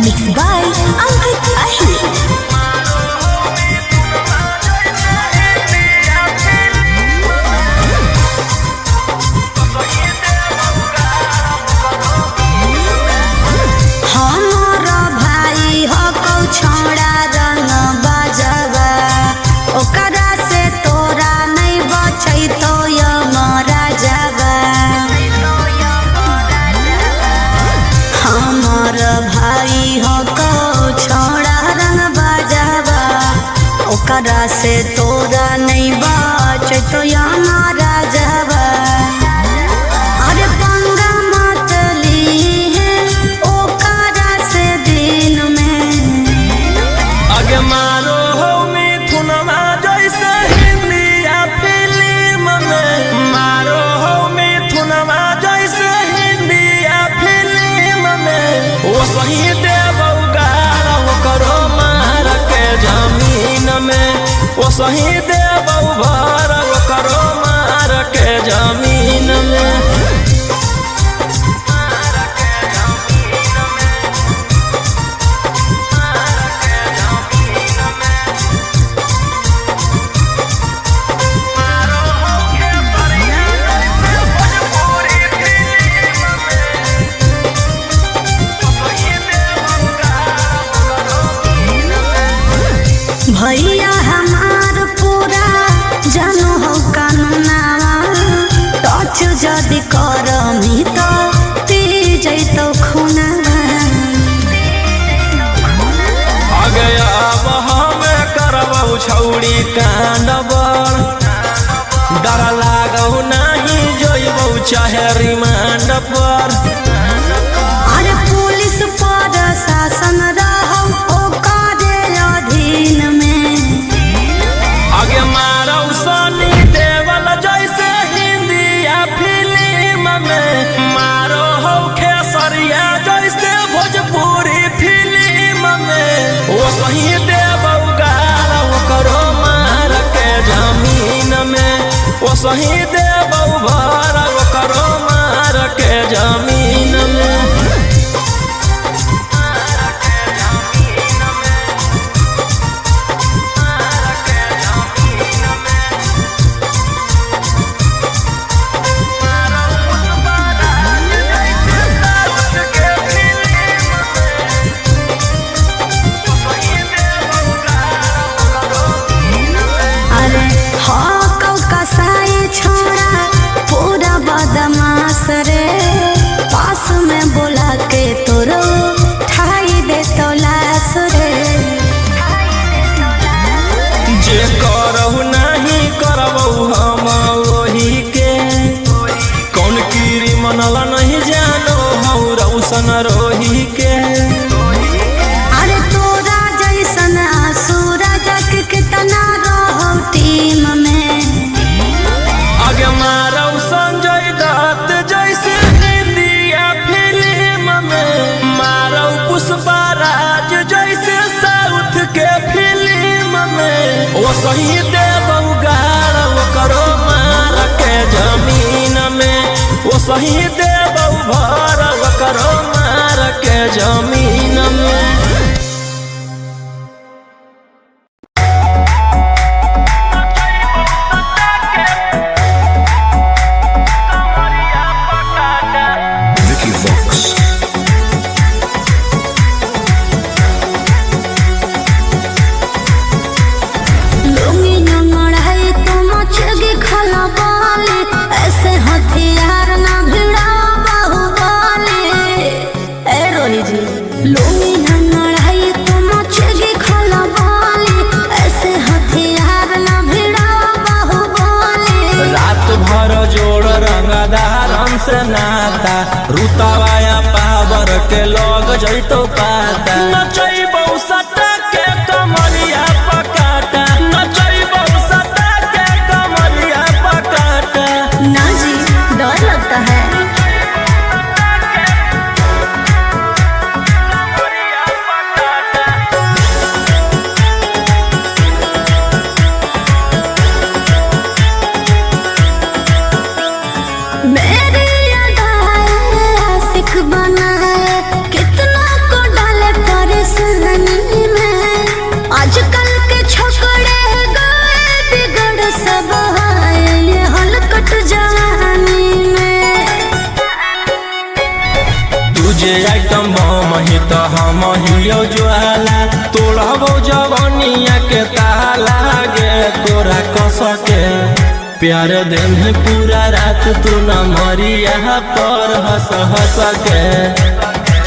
[SPEAKER 2] मिक्स बाय अंकित अहिर। हमारा भाई हो कौ छोड़ा रंग बाजवा ओकरा से तोरा नहीं बचै तो यमरा जावा हमार भाई हो कौ छोड़ा रंग बाजवा ओकरा से तोरा नहीं बचै तो यमरा जावा अरे पंगा मत ली ओकरा से दिन में
[SPEAKER 1] आगे मारो हो मिथुनमा जैसे हिंदिया फिल्म में मारो हो मिथुनमा जैसे हिंदिया फिल्म में वो सही देबौ गाल करो मार के जमीन में वो सही देबौ भर करो मार के जमीन में। चाहे रिमांड पर।
[SPEAKER 2] अरे पुलिस पर शासन रहो ओकरे अधीन में।
[SPEAKER 1] आगे मारो सनी देवल जैसे हिंदिया फिल्म में, मारो हो खेसरिया जैसे भोजपुरी फिल्म में। वो सही देवो गारा करो मार के जमीन में, वो सही देवो भारा करो मार के जमीन में।
[SPEAKER 2] बदमाश रे पास में बोला के तोरो ठाई दे तो लाश रे।
[SPEAKER 1] जे करहु नहीं करबहु हम वही के, कौन कीरी मनला नहीं जानो हऊ रौशन रोही के।
[SPEAKER 2] अरे तोरा जैसन सूरज के कितना रहो टीम में।
[SPEAKER 1] आगे मारो संजय दत्त जैसे हिंदिया फिल्म में, मारो पुष्पराज जैसे साउथ के फिल्म में। वो सही देवो गाड़ा करो मार के जमीन में, वो सही देवो भर करो मार के जमीन में। से नाता रुतावाया पावर के लोग जैतो पाता। नचैबौ सटा के कमरिया पकाटा, नचैबौ सटा के कमरिया पकाटा।
[SPEAKER 2] ना जी डर लगता है। कितना को डाले परेशानी में, आजकल के छोकरे गए बिगड़ सब है ये हलकट जवानी में।
[SPEAKER 1] तुझे आइटम बम ही तो हम हियो ज्वाला, तोड़बो जवानिया के ताला गे तोरा कस के। प्यार दिन है पूरा रात तू न मरिया पर हंस हंस के।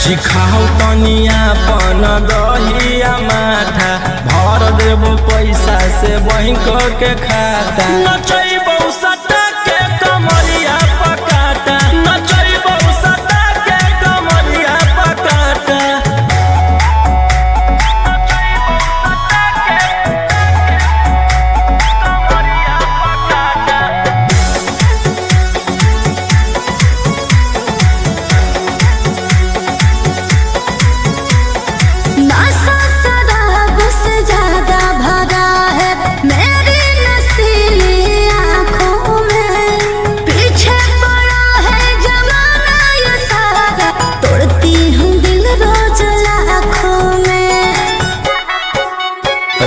[SPEAKER 1] चिखाओ तनिया पन दहिया माथा, भर देबो पैसा से बैंक के खाता। नचैबौ सटा के कमरिया पकाटा, नचैबौ सटा के कमरिया पकाटा।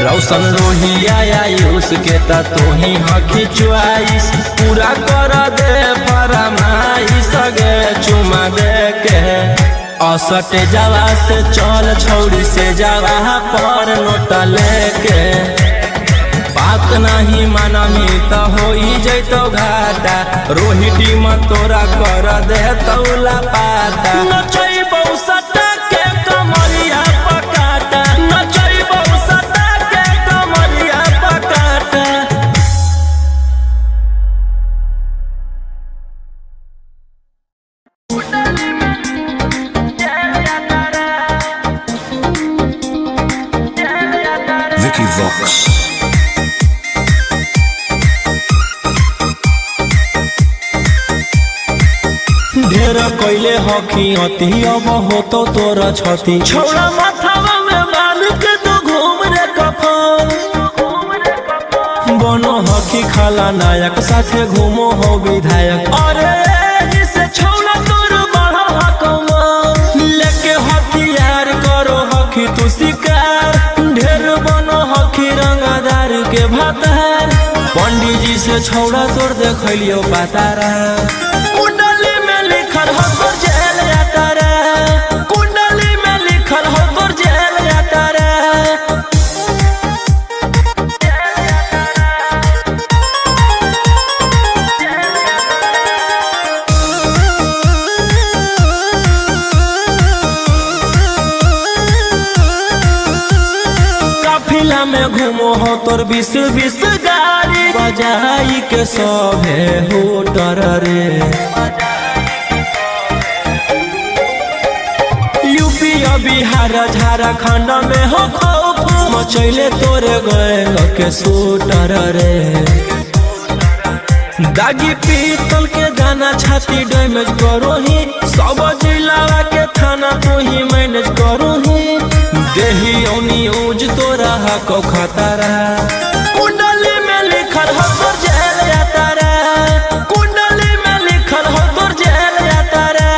[SPEAKER 1] रौशन रोहिया आयुष के ता तू ही हकी च्वाइस, पूरा कर दे फरमाइश गे चुमा दे के। असटे जावा से चल छौड़ी से जावा पर नोट लेके। बात नहीं मानमी तो हो जैतो घाटा, रोहिटी में तोरा कर दे तौला पाता। नचैबौ सटा के कमरिया पकाटा, नचैबौ सटा के कमरिया पकाटा। ढेर कैले हकी अति अब हो तो तोरा छती छौड़ा माथावा में बाल के तो घूम रे कफन बनो हकी खाला नायक साथे घूमो हो विधायक अरे जिसे छौड़ा तोर बढ़ा कमा लेके हथियार करो हकी तू शिकार ढेर बनो हकी रंगदार के भातार पंडित जी से छौड़ा तोड़ देखलियो पातारा कुंडली में लिखल हो तोर जेल जाता रे कुंडली में लिखल हो तोर जेल जाता रे काफिला में घूमो हो तोर 20 गाड़ी बजाई के सभे हो डर रे यूपी और बिहार झारखंड में हो खौफ मचैले तोरे गए के सूटर रे दागी पीतल के दाना छाती डैमेज करो ही सब जिला के थाना तो ही मैनेज करो ही देही न्यूज तोरा को खतरा कुंडली में लिखल हो तोर जेल जाता रे कुंडली में लिखल हो तोर जेल जाता रे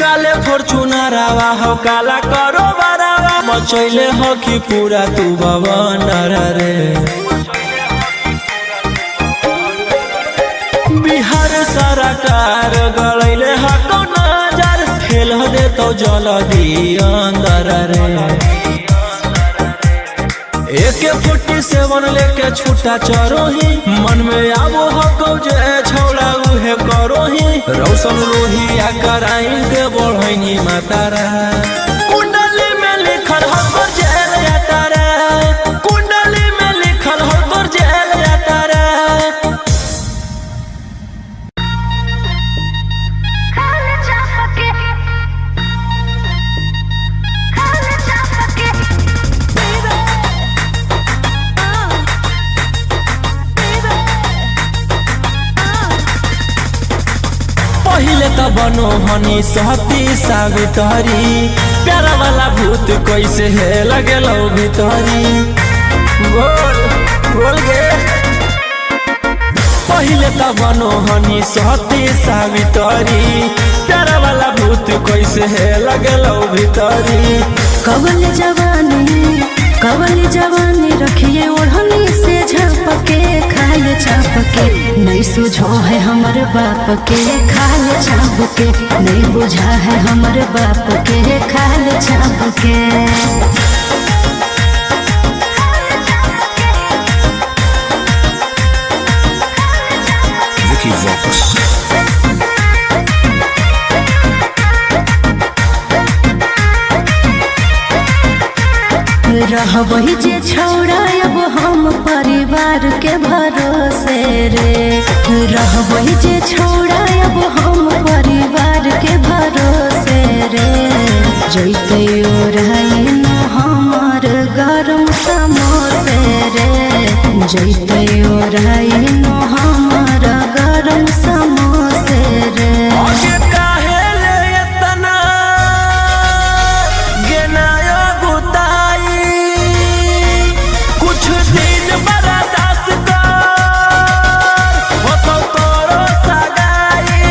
[SPEAKER 1] काले फॉर्च्यूनर आवा हो काला करो बरावा मचैले हो कि पूरा तू बवनर रे बिहार सरकार गलैले हको नजर फेल दे तो जल्दी अंदर रे AK-47 लेके छूटा चरो ही मन में आबो हको जे छौड़ा उहे करो ही रौशन रोहिया कराई के बढ़ैनी मातारा कुंडली में लिखल हो तोर जेल जाता रे कुंडली में लिखल हो तोर जेल जाता रे पहिले त बनो हनी सहती सावित्री प्यारा वाला भूत कैसे है लगेलो भीतरी बोल बोल गे पहिले त बनो हनी सहती सावित्री प्यारा वाला भूत कैसे है लगेलो भीतरी
[SPEAKER 2] कवल जवानी रखिए ओढ़नी से झपके खाल छापके नहीं सुझो है हमर बाप के खाल छापके नहीं बुझा है हमर बाप के खाल छापके
[SPEAKER 3] Vicky Vox.
[SPEAKER 2] रहबही जे छौड़ा अब हम परिवार के भरोसे रे रहबही जे छौड़ा अब हम परिवार के भरोसे रे जैते ओढ़ाई न हमर गरम समोसे रे जैते ओढ़ाई न हमर गरम समोसे रे
[SPEAKER 1] आगे काहे ले इतना गेनायो गुताई कुछ दिन बर्दाश्त कर हो तो तोरो सगाई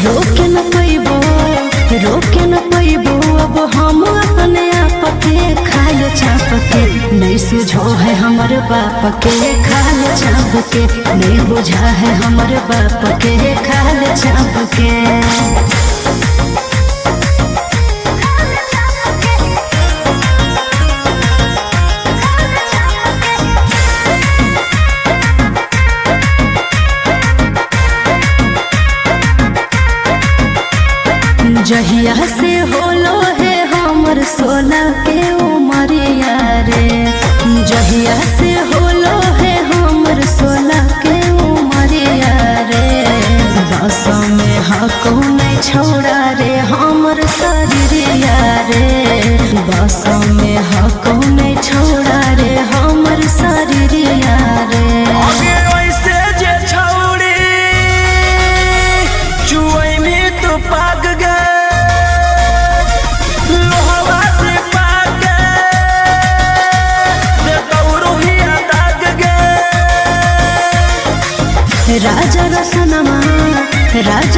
[SPEAKER 2] रोके न पैबो अब हम अपने आप के खाल छाप के नहीं सुझो है हमर बाप के खाल छाप के नहीं बुझा है हमर बाप के खाल छाप के जहिया से होलो है हमर सोना के उमरिया रे जहिया से होलो है हमर सोना के उमरिया रे राजा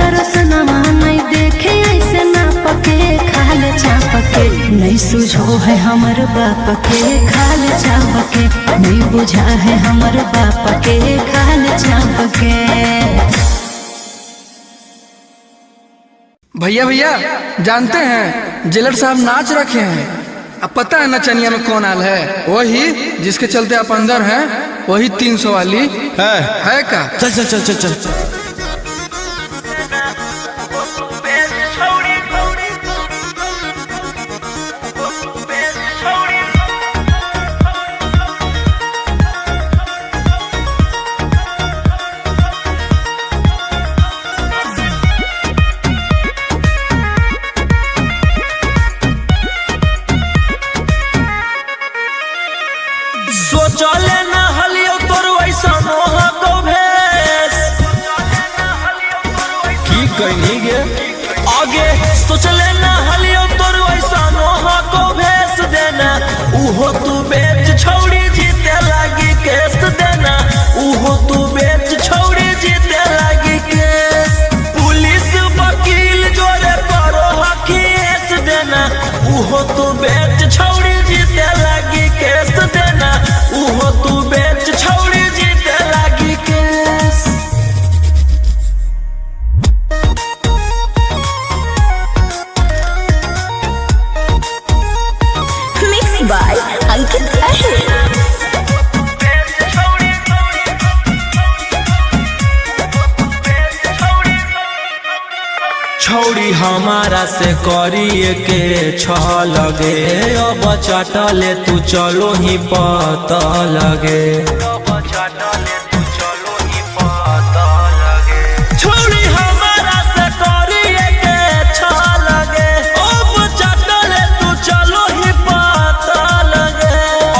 [SPEAKER 2] रसनमा नहीं देखे ऐसे ना पके खाल चापके नहीं सुझो है हमर बाप के खाल चापके नहीं बुझा है हमर बाप के खाल चापके।
[SPEAKER 4] भैया भैया जानते हैं जेलर साहब नाच रखे हैं। अब पता है नचनिया में कौन आल है? वही जिसके चलते आप अंदर हैं, वही 300 वाली है का?
[SPEAKER 1] चल चल चल चल चल। सोचले न हलियो तोर वैसा मोह को भेस की कहनी गे आगे सोचले न हलियो तोर वैसा मोह को भेस देना उहो तू बेच छौड़ी जीते लागी केस देना उहो तू बेच छौड़ी जीते लागी केस पुलिस वकील जोरे करो केस देना उहो तू बेच छौड़ी जीते लागी केस देना उहो तू बेच छौड़ी जीते लागी केस।
[SPEAKER 2] मिक्स बाय अंकित अहिर।
[SPEAKER 1] छौड़ी हमारा से करिए के छ लगे अब चाटले तू चलो ही पता लगे छौड़ी हमारा से करिए के छ लगे अब चाटले तू चलो ही पता लगे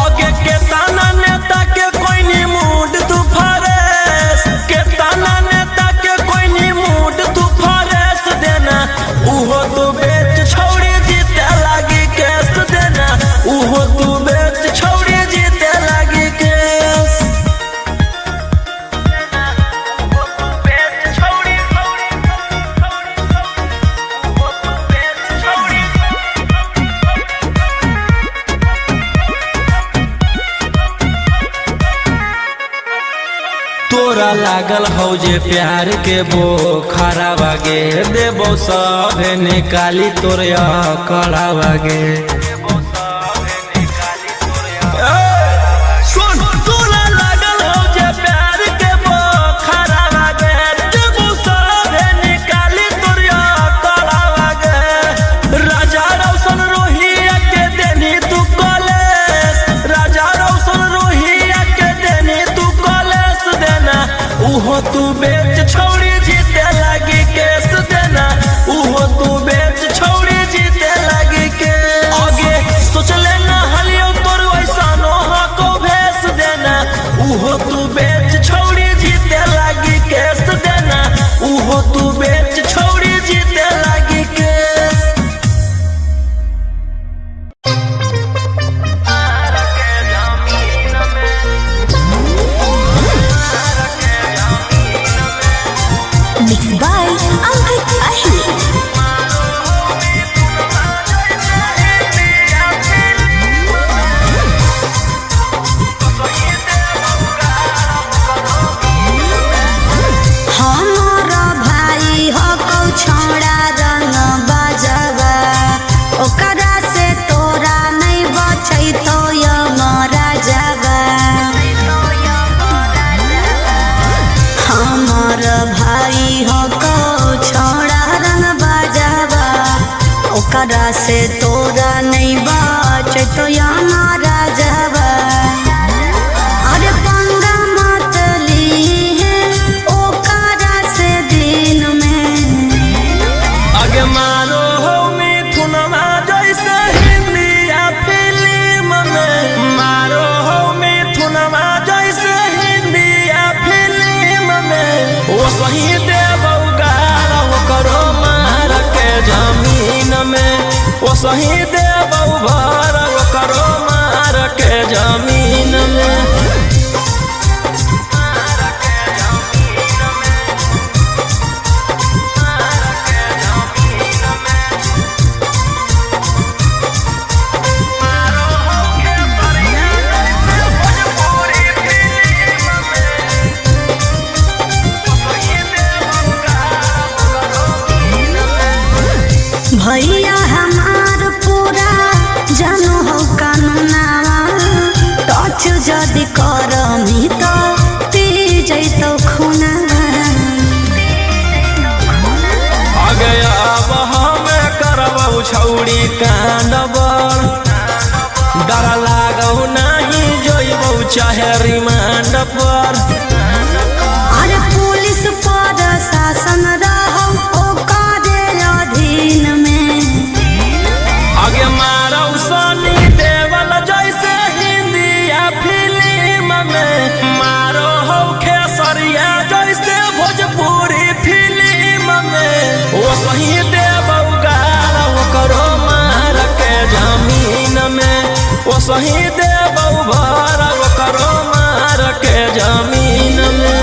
[SPEAKER 1] आगे के ताना नेता के कोई नी मूड तू फरेस के ताना नेता के कोई नी मूड तू फरेस देना उहो तू बेच छौड़ी जीते लागी केस देना उहो तू बेच छौड़ी जीते लागी केस। तोरा लागल हौ जे प्यार के बोखरा बागे देबो सब निकाली तोरे कड़ा बागे सुन तोरा लागल हौ जे प्यार के बोखरा बागे देबो सब निकाली तोरे कड़ा बागे राजा रौशन रोहिया के देनी तू कॉलेज राजा रौशन रोहिया के देनी तू कॉलेज देना उहो तू बेच छौड़ी जीते लागी केस देना उहो तू बेच छौड़ी जीते लागी केस आगे सोचले न हलियो तोर वैसा नोहा को भेस देना उहो तू बेच छौड़ी जीते लागी केस देना उहो तू बेच छौड़ी जीते लागी केस।
[SPEAKER 2] मिक्स बाय अंकित अहिर। हमारा भाई हो कौ छोड़ा रंग बाजवा ओकरा से तोरा नहीं बचै तो यमरा जावा हमार भाई हो कौ छोड़ा रंग बाजवा ओकरा से तोरा नहीं बचै तो यमरा जावा अरे पंगा मत ली ओकरा से दिन में
[SPEAKER 1] आगे मारो हो मिथुनमा जैसे हिंदी या फिल्म में मारो हो मिथुनमा जैसे हिंदी या फिल्म में वो सही देबौ गारा वो करो मार के जमीन में वो सही देबौ भर वो करो मार के जमीन में। सही देबौ भर ओकरो मार के जमीन में।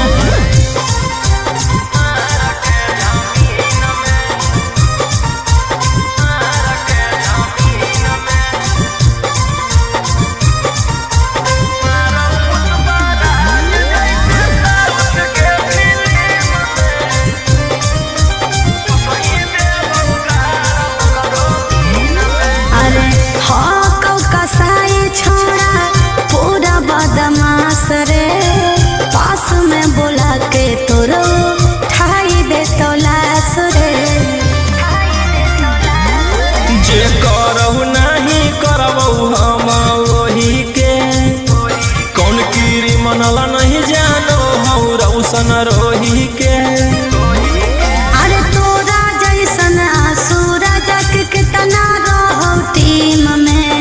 [SPEAKER 2] रे पास में बोला के तोरो ठाई दे तलाश रे।
[SPEAKER 1] जे करहु नहीं करबौ हम वही के, कौन कीरी मनल नहीं जानो हौ रौशन रोही के।
[SPEAKER 2] अरे तोरा जैसन आसुरा जग कितना रहो टीम में,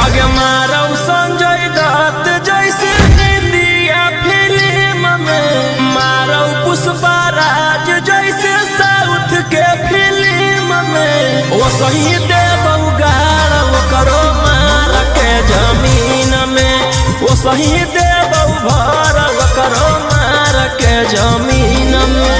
[SPEAKER 1] आगे मारौ संजय दत्त जैसे इंडिया फिल्म में, मारौ पुष्पराज जैसे साउथ के फिल्म में। वो सही देबौ गाड़ ओकरो मार के जमीन में, वो सही देबौ भर ओकरो मार के जमीन में।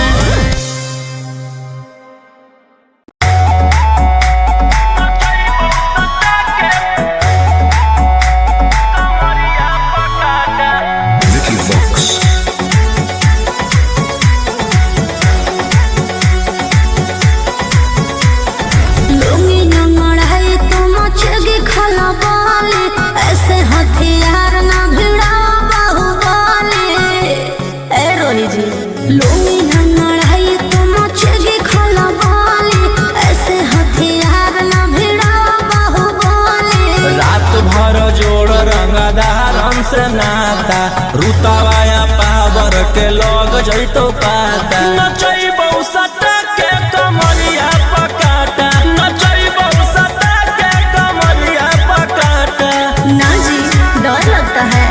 [SPEAKER 1] से नाता रुतावाया पावर के लोग जैतो पाता, नचैबौ सटा के कमरिया पकाटा, नचैबौ सटा के कमरिया पकाटा।
[SPEAKER 2] ना जी डर लगता है।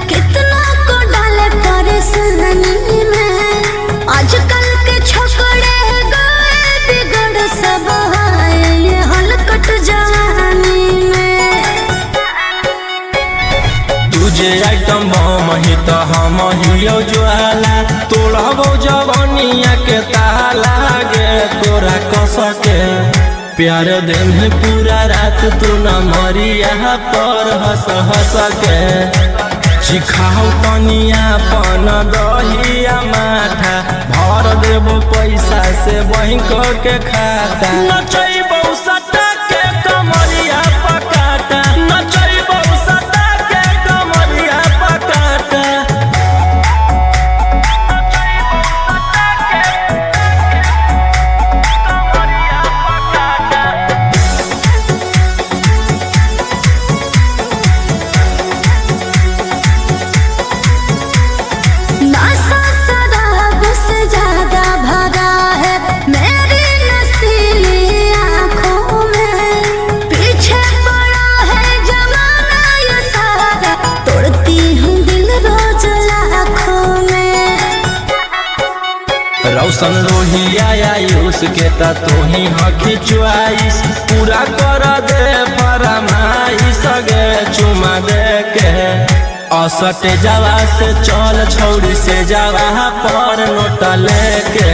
[SPEAKER 2] कितना को डाले परेशानी में, आजकल के छोकरे गए बिगड़ सब है हलकट जवानी में।
[SPEAKER 1] तुझे आइटम बम ही तो हम हियो ज्वाला, तोड़बौ जवानिया के ताला गे तोरा कस के। प्यार दिन पूरा रात तू न मरिया पर हंस हंस के, सिखाओ तनिया पन दहिया माथा, भर देबो पैसा से बैंक के खाता। नचैबौ सटा के कमरिया पकाटा, नचैबौ सटा के कमरिया पकाटा। रौशन रोहिया आयुष के ता तोही हकी च्वाइस, पूरा कर दे फरमाइश गे चुमा दे के। असटे जावा से चल छौड़ी से जावा पर नोट लेके,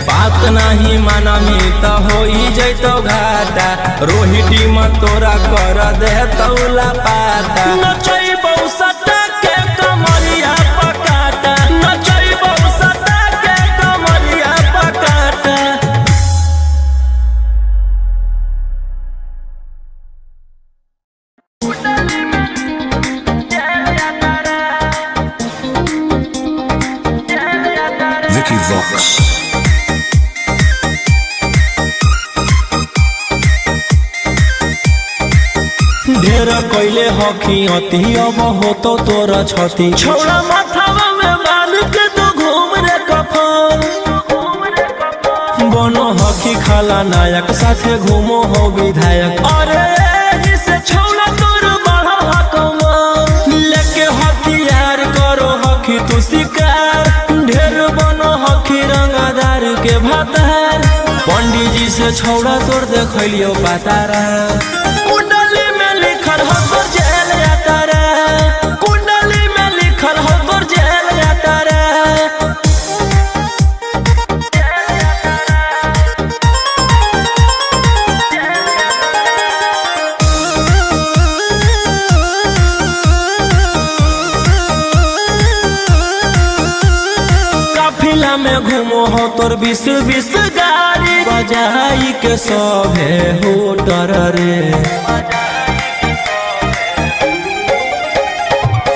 [SPEAKER 1] बात नहीं मानमी तो होई जैतो घाटा, रोहिटी में तोरा कर दे तौला पाता। नचैबौ सटा के कमरिया पकाटा, नचैबौ सटा के कमरिया पकाटा।
[SPEAKER 3] Vicky Vox.
[SPEAKER 1] ढेर कैले हकी अति अब हो तो तोरा छती, छौड़ा माथावा में बाल के तो घूम रे कफन, बनो हकी खला नायक साथे घूमो हो विधायक। अरे जिसे छौला तोर बढ़ा हकमा लेके हथियार करो हकी तू शिकार। ढेर बनो हकी रंगदार के भातार। पंडित जी से छौड़ा तोड़ देखलियो पातारा। कुंडली में लिखल हो तोर जेल यातारा। कुंडली में लिखल हो तोर जेल यातारा। काफिला में घूमो हो तोर 20 गाड़ी बजाई के सभे हो डर रे।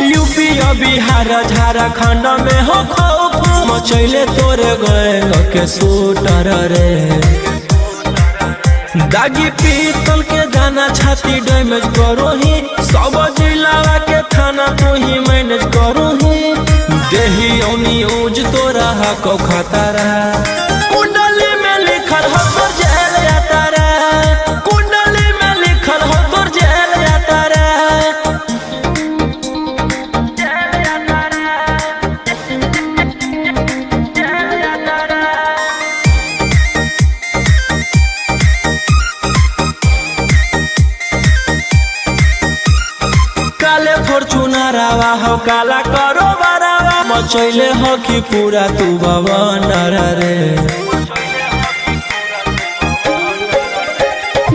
[SPEAKER 1] यूपी बिहार झारखंड में हो खौफ मचैले तोरे गैंग के शूटर रे। दागी पीतल के दाना छाती डैमेज करो ही। सब जिला के थाना तू ही मैनेज करो ही। देही न्यूज तोरा हको खतरा। कुंडली में लिखल हो तोर जेल यातारा। कुंडली में लिखल हो तोर जेल यातारा। काले फॉर्च्यूनर आवा हो काला करो बरावा मचैले हो कि पूरा तू बवंडर रे।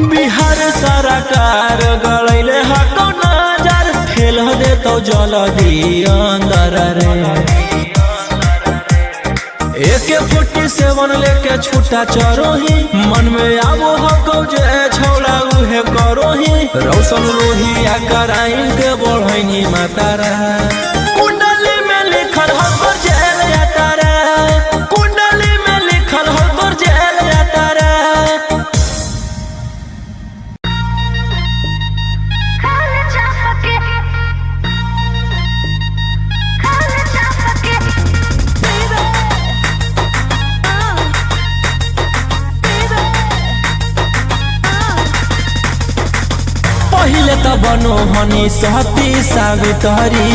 [SPEAKER 1] बिहार सरकार गड़ैले हको नजर फेल दे तो जल्दी अंदर रे। AK-47 लेके छूटा चरो ही। मन में आवो हको जे छौड़ा उहे करो ही। रौशन रोहिया कराइन के बढ़ैनी मातारा। कुंडली में लिखल हो तोर जेल यातारा। कुंडली में लिखल हो तोर जेल यातारा। पहिले त बनो हनी सहती सावित्री।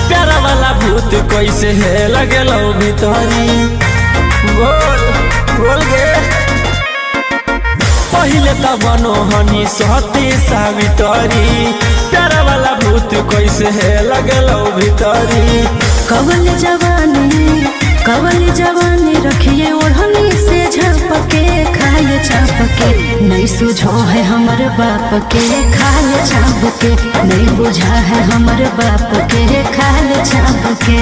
[SPEAKER 1] प्यारा वाला भूत कैसे है लगेलो भीतरी। बोल बोल गे। पहिले त बनो हनी सहती सावित्री। प्यारा वाला भूत कैसे है लगेलो भीतरी।
[SPEAKER 2] कवल जवानी रखिए ओढ़नी से झपके खाए चापके। नहीं सुझो है हमर बाप के खाए चापके। नहीं बुझा है हमर बाप के खाए चापके।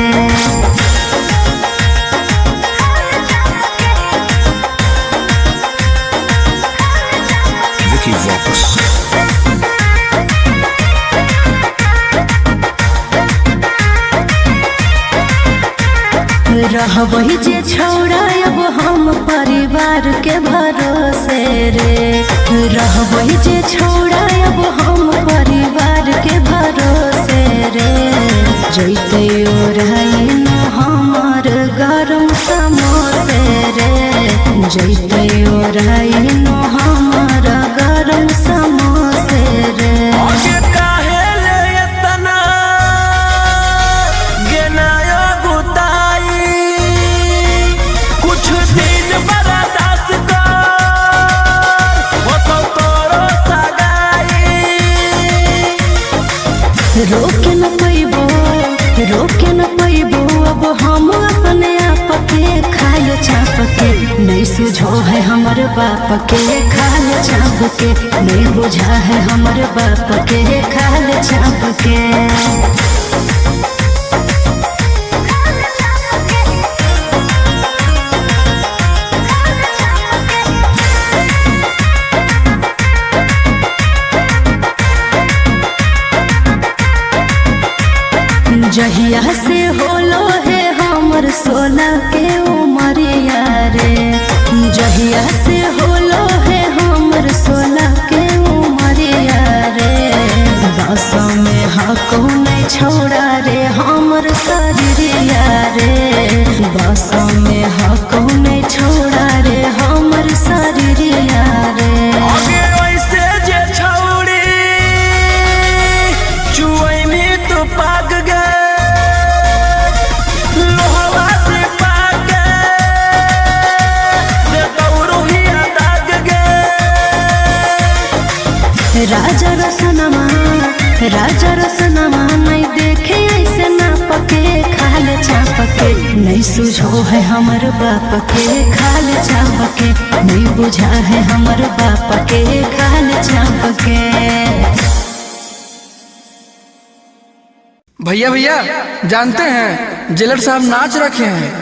[SPEAKER 3] Vicky Vox.
[SPEAKER 2] रहबही जे छौड़ा अब हम परिवार के भरोसे रे। रहबही जे छौड़ा अब हम परिवार के भरोसे रे। जैते ओराइन हमर गरम समोसे रे। जैते ओराइन हमर गरम समोसे रे। रोके न पैबो अब हम अपने आप के खाए चाप के। नहीं सुझो है हमर बाप के खाए चाप के। नहीं बुझा है हमर बाप के खाए चाप के। जहिया से होलो है हमर सोना के उमरिया रे। जहिया से होलो है हमर सोना के उमरिया रे। बस में हको नहीं छोड़ा रे हमर शरीरिया रे। बस में हको नहीं छोड़ा रे हमर शरीरिया सुझो है हमर बाप के खाल चाप के, नहीं बुझा है हमर बाप के खाल चाप के।
[SPEAKER 4] भैया भैया जानते हैं जेलर साहब नाच रखे हैं।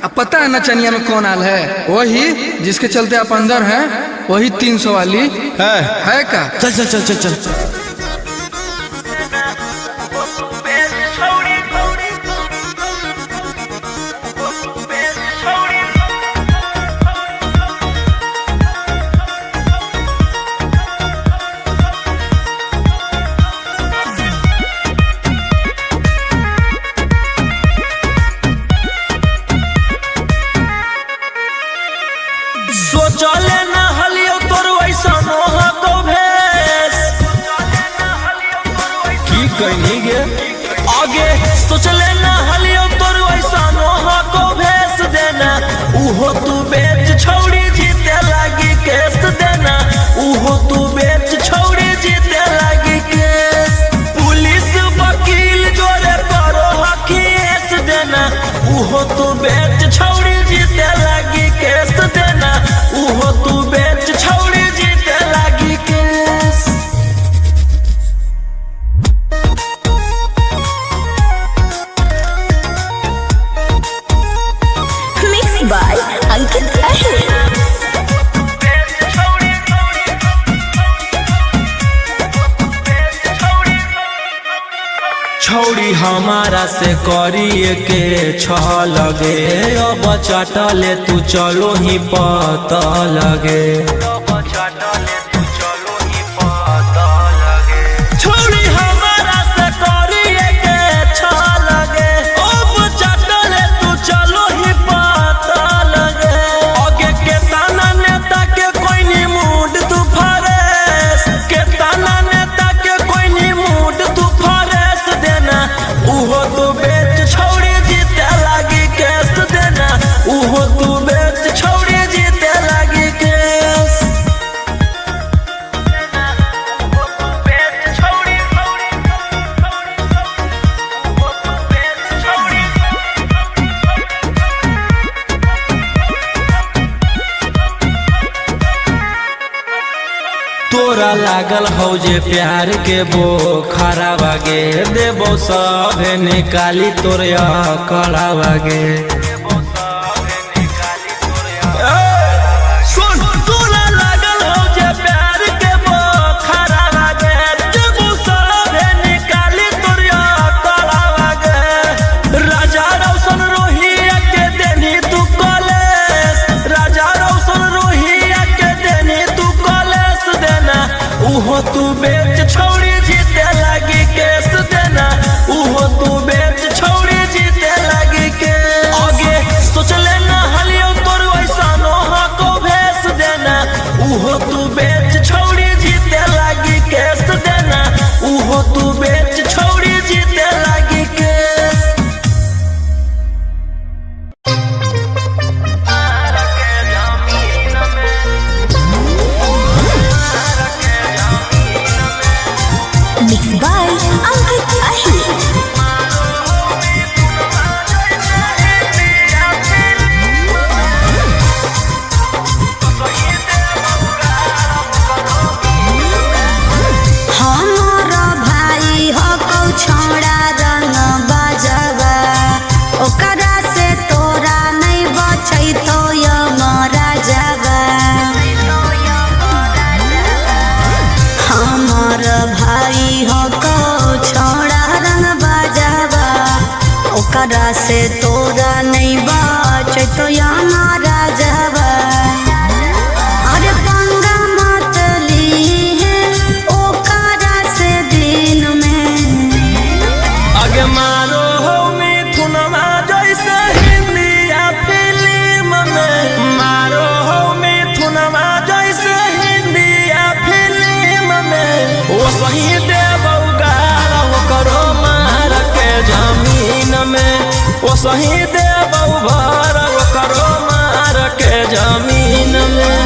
[SPEAKER 4] अब पता है नचनिया में कौन आल है? वही जिसके चलते आप अंदर हैं, वही 300 वाली है का?
[SPEAKER 1] चल चल चल चल चल। चले ना हलियो तोर वैसा नोहा को भेस की कहनी गे आगे सोचले ना हलियो तोर वैसा नोहा को भेस देना। उहो तू बेच छौड़ी जीते लागी केस देना। उहो तू बेच छौड़ी जीते लागी केस। पुलिस वकील जोरे करो हकीस देना। उहो तू बेच छौड़ी जीते लागी केस देना। उहो तू बेच छौड़ी जीते लागी केस।
[SPEAKER 2] मिक्स बाय अंकित अहिर।
[SPEAKER 1] छौड़ी हमारा से करिए के छ लगे, अब चटले तू चलो ही पता लगे। छौड़ी हमारा से करिए के छ लगे, अब चटले तू चलो ही पता लगे। आगे के ताना नेता के कोई नी मूड तू फरेस, के ताना नेता के कोई नी मूड तू फरेस देना। उहो तू बेच छौड़ी जीते लागी केस देना। उहो तू बेच छौड़ी जीते लागी केस। तोरा लागल हो जे प्यार के बोखरा बागे, देबो सभे निकाली तोरिया कड़ा बागे। सुन तोरा लागल हो जे प्यार के बोखरा बागे, देबो सभे निकाली तोरिया कड़ा बागे। राजा रोशन रोहिया के देनी तू कॉलेज, राजा रोशन रोहिया के देनी तू कॉलेज देना। उहो तू बेच छौड़ी जीते लागी केस देना। उहो तू बेच छौड़ी जीते लागी केस। आगे सोचले ना हलियो तोर वैसा नोहा को भेस देना। उहो तू बेच छौड़ी जीते लागी केस देना। उहो तू बेच छौड़ी जीते लागी केस।
[SPEAKER 2] मिक्स बाय अंकित अहिर। हमारा भाई हो कौ छोड़ा रंग बजवा, ओकरा से तोरा नहीं बचै तो यमरा जवा। हमार भाई हो कौ छोड़ा रंग बजवा, ओकरा से तोरा नहीं बचै तो यमरा जवा। अरे पंगा मत लीहे ओकरा से दिन में।
[SPEAKER 1] आगे मारो हो मिथुनमा जैसे हिंदिया फिल्म में। मारो हो मिथुनमा जैसे हिंदिया फिल्म में। वो सही देबौ गाल करो मार के जमीन में। वो सही देबौ भर करो मार के जमीन में।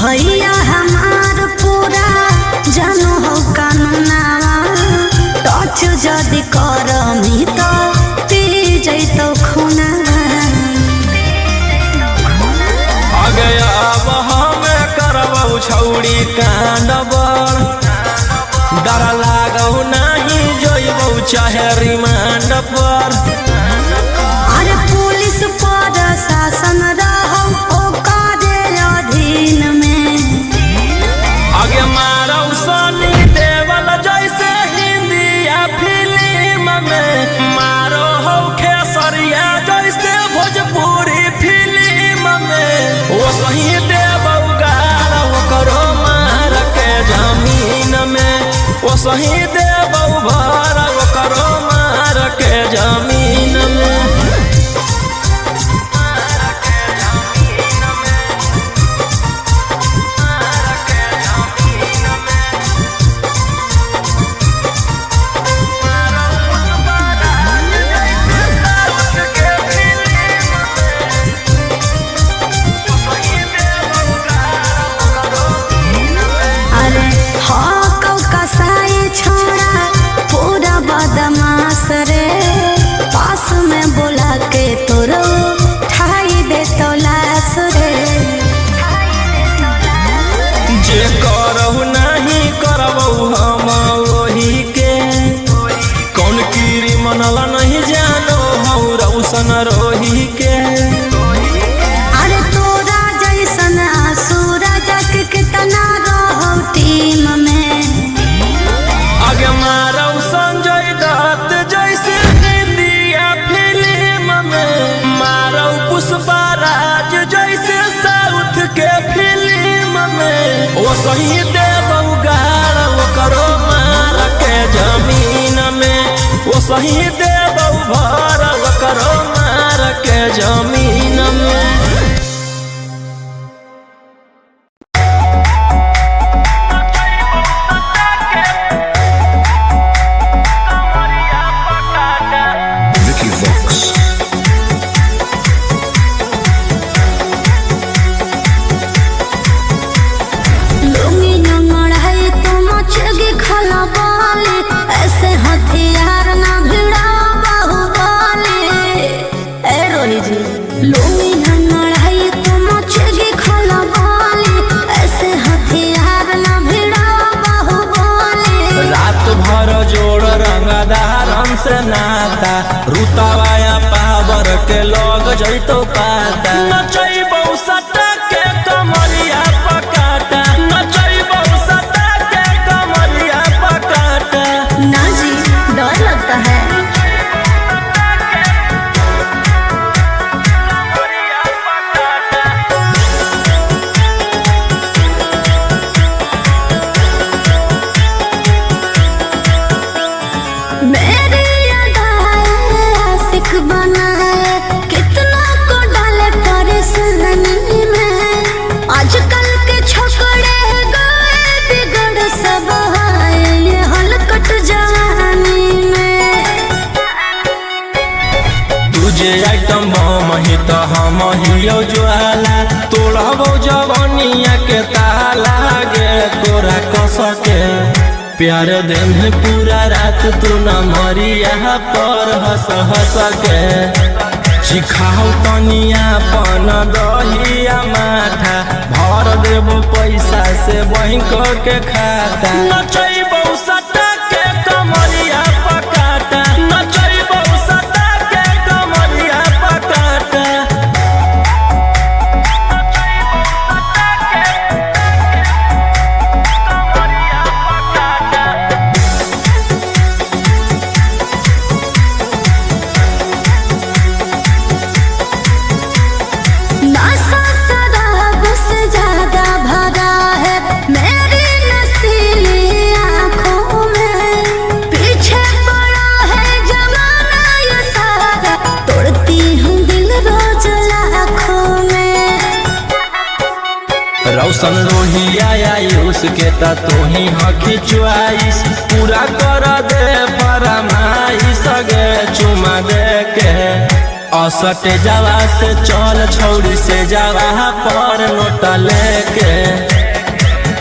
[SPEAKER 2] भैया हमार पूरा जानो हो कानूनावा टच जदि करमी तो पी जैतो खूना
[SPEAKER 1] आगे अब हमें करबौ छौड़ी कांड बड़ डर लागौ नहीं जोइबौ चाहे रिमांड पर
[SPEAKER 2] अरे पुलिस पर शासन रहो ओकरे अधीन में
[SPEAKER 1] आगे मारौ सनी देवल जैसे हिंदी या फिल्म में मारो हो खेसरिया जैसे भोजपुरी फिल्म में वो सही देवौ गाल करो मार के जमीन में वो सही देवौ भर करो मार के जमीन में
[SPEAKER 2] रे पास में बोला के तोरो ठाई दे तो लाश रे
[SPEAKER 1] जे करहु नहीं करबौ हम वही के कौन कीरी मनल नहीं जानो हौ रौशन रोही के
[SPEAKER 2] अरे तोरा जैसन सूरज के कितना रहो टीम में
[SPEAKER 1] आगे मारौ संजय दत्त जैसे इंडिया फिल्म में मारौ पुष्पराज जैसे साउथ के फिल्म में वो सही देवौ गाल करो मार के जमीन में वो सही देवौ भर करो मार के जमीन में से नाता रुतवाया पावर के लोग जैतो पाता नचैबौ सटा के कमरिया पकाटा नचैबौ सटा के कमरिया पकाटा
[SPEAKER 2] ना जी डर लगता है
[SPEAKER 1] तो हम हियो ज्वाला तोड़बौ जवनिया के ताला गे तोरा कस के प्यार दिन पूरा रात तू न मरिया पर हंस हंस के सिखाओ तनिया पन दहिया माथा भर देबो पैसा से बैंक के खाता नचैबौ सटा के कमरिया पकाटा नचैबौ सटा के कमरिया पकाटा रौशन रोहिया आयुष के ता तू ही हकी च्वाइस पूरा कर दे फरमाइश गे चुमा दे के असटे जावा से चल छौड़ी से जावा पर नोट लेके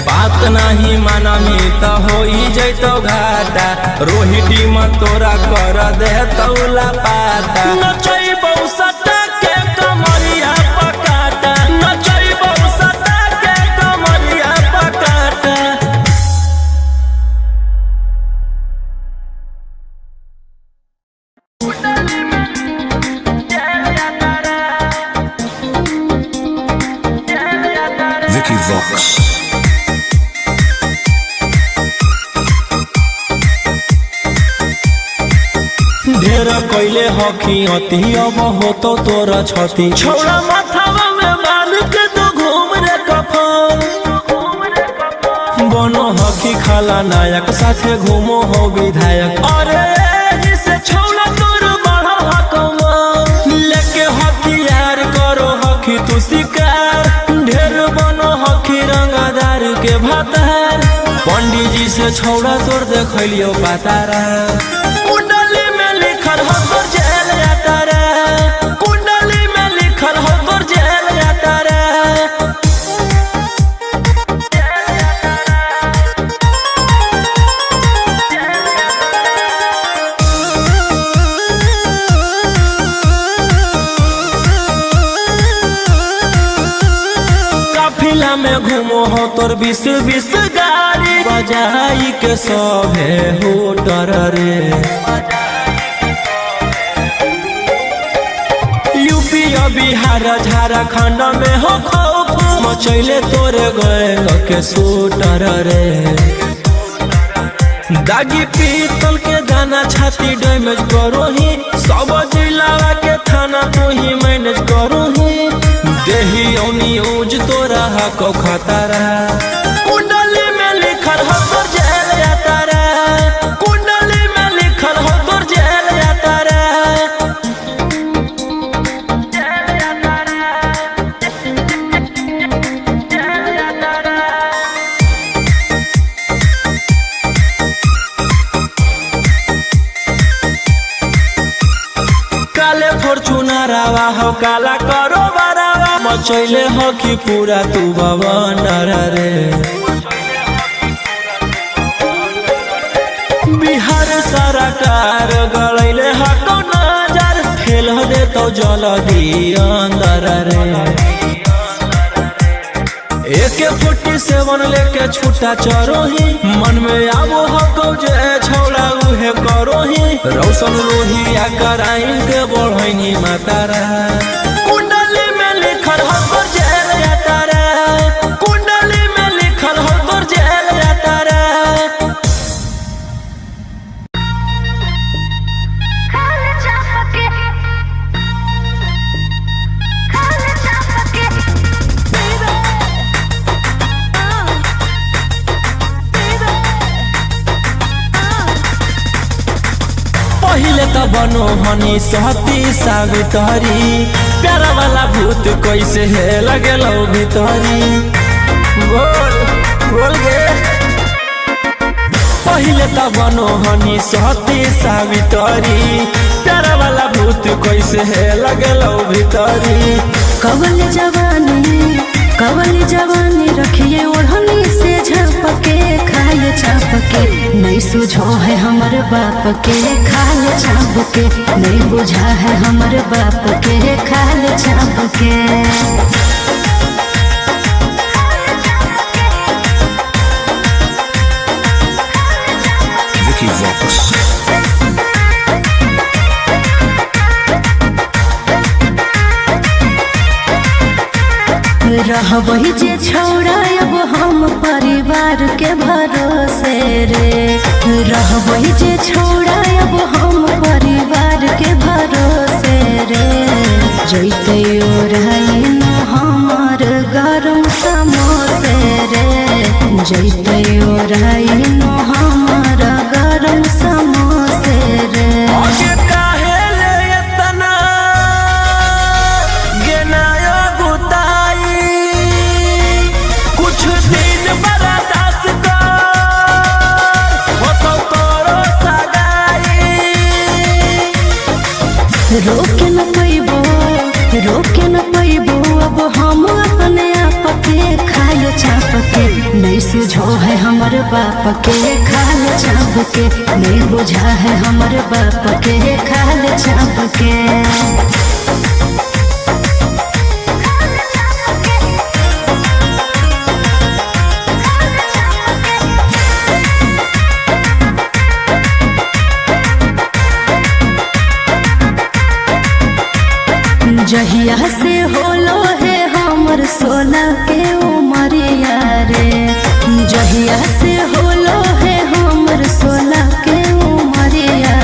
[SPEAKER 1] बात नहीं मानमी तो हो जैतो घाटा रोहिटी में तोरा कर दे तौला पाता नचई बहुसटा के कमरिया पकाटा नचई बहुसटा के कमरिया पकाटा।
[SPEAKER 3] Vicky Vox.
[SPEAKER 1] ढेर कैले हकी अति अब हो तो तोरा छती छौड़ा माथावा में बाल के तो घूम रे कफन बनो हकी खाला नायक साथे घूमो हो विधायक अरे जिसे छौड़ा तोर बड़ा हकमा लेके हथियार करो हकी तू शिकार ढेर बनो हकी रंगदार के भातार पंडित जी से छौड़ा तोर देखलियो पातारा कुंडली में लिखल हो तोर जेल जाता रे कुंडली में लिखल हो तोर जेल जाता रे। काफिला में घूमो हो तोर 20 गाड़ी बजाई के सभे हो डर रे यूपी बिहार झारखंड में हो खौफ मचैले तोरे गए के सूटर रे दागी पीतल के दाना छाती डैमेज करो ही सब जिला के थाना तो ही मैनेज करो ही देही न्यूज तोरा हको खतरा कुंडली में लिखल हो तोर जेल जाता रे कुंडली में लिखल हो तोर जेल जाता रे। काले फॉर्च्यूनर आवा हो काला करो बरावा मचैले हो कि पूरा तू बवंडर रे बिहार सरकार गलैले हको नजर फेल दे तो जल्दी अंदर रे AK-47 लेके छूटा चरो ही मन में आबो हको जे छौड़ा उहे करो ही रौशन रोहिया कराइन के बढ़ैनी मातारा कुंडली में लिखल हो तोर जेल जाता रे कुंडली में लिखल हो तोर जेल जाता रे। पहिले त बनो हनी सहती सावित्री प्यारा वाला भूत कैसे है लगेलो भीतरी बोल बोल गे पहिले त बनो हनी सहती सावित्री प्यारा वाला भूत कैसे है लगेलो भीतरी
[SPEAKER 2] कवल जवानी रखिए ओढ़नी से झपके खाए छापके नहीं सुझो है हमर बाप के खाए छापके नहीं बुझा है हमर बाप के खाए छापके।
[SPEAKER 3] Vicky Vox.
[SPEAKER 2] रहबही जे छौड़ा अब हम परिवार के भरोसे रे रहबही जे छौड़ा अब हम परिवार के भरोसे रे जैते ओढ़ाइन हमर गरम समोसे रे जैते ओढ़ाइन हमर गरम समोसे रे। रोक न कोई नहीं सुझो है हमर बाप के खाल चाप के, नहीं बुझा है हमर बाप के खाल चाप के। जहिया से होलो है हमर सोना के उमरिया रे, जहिया से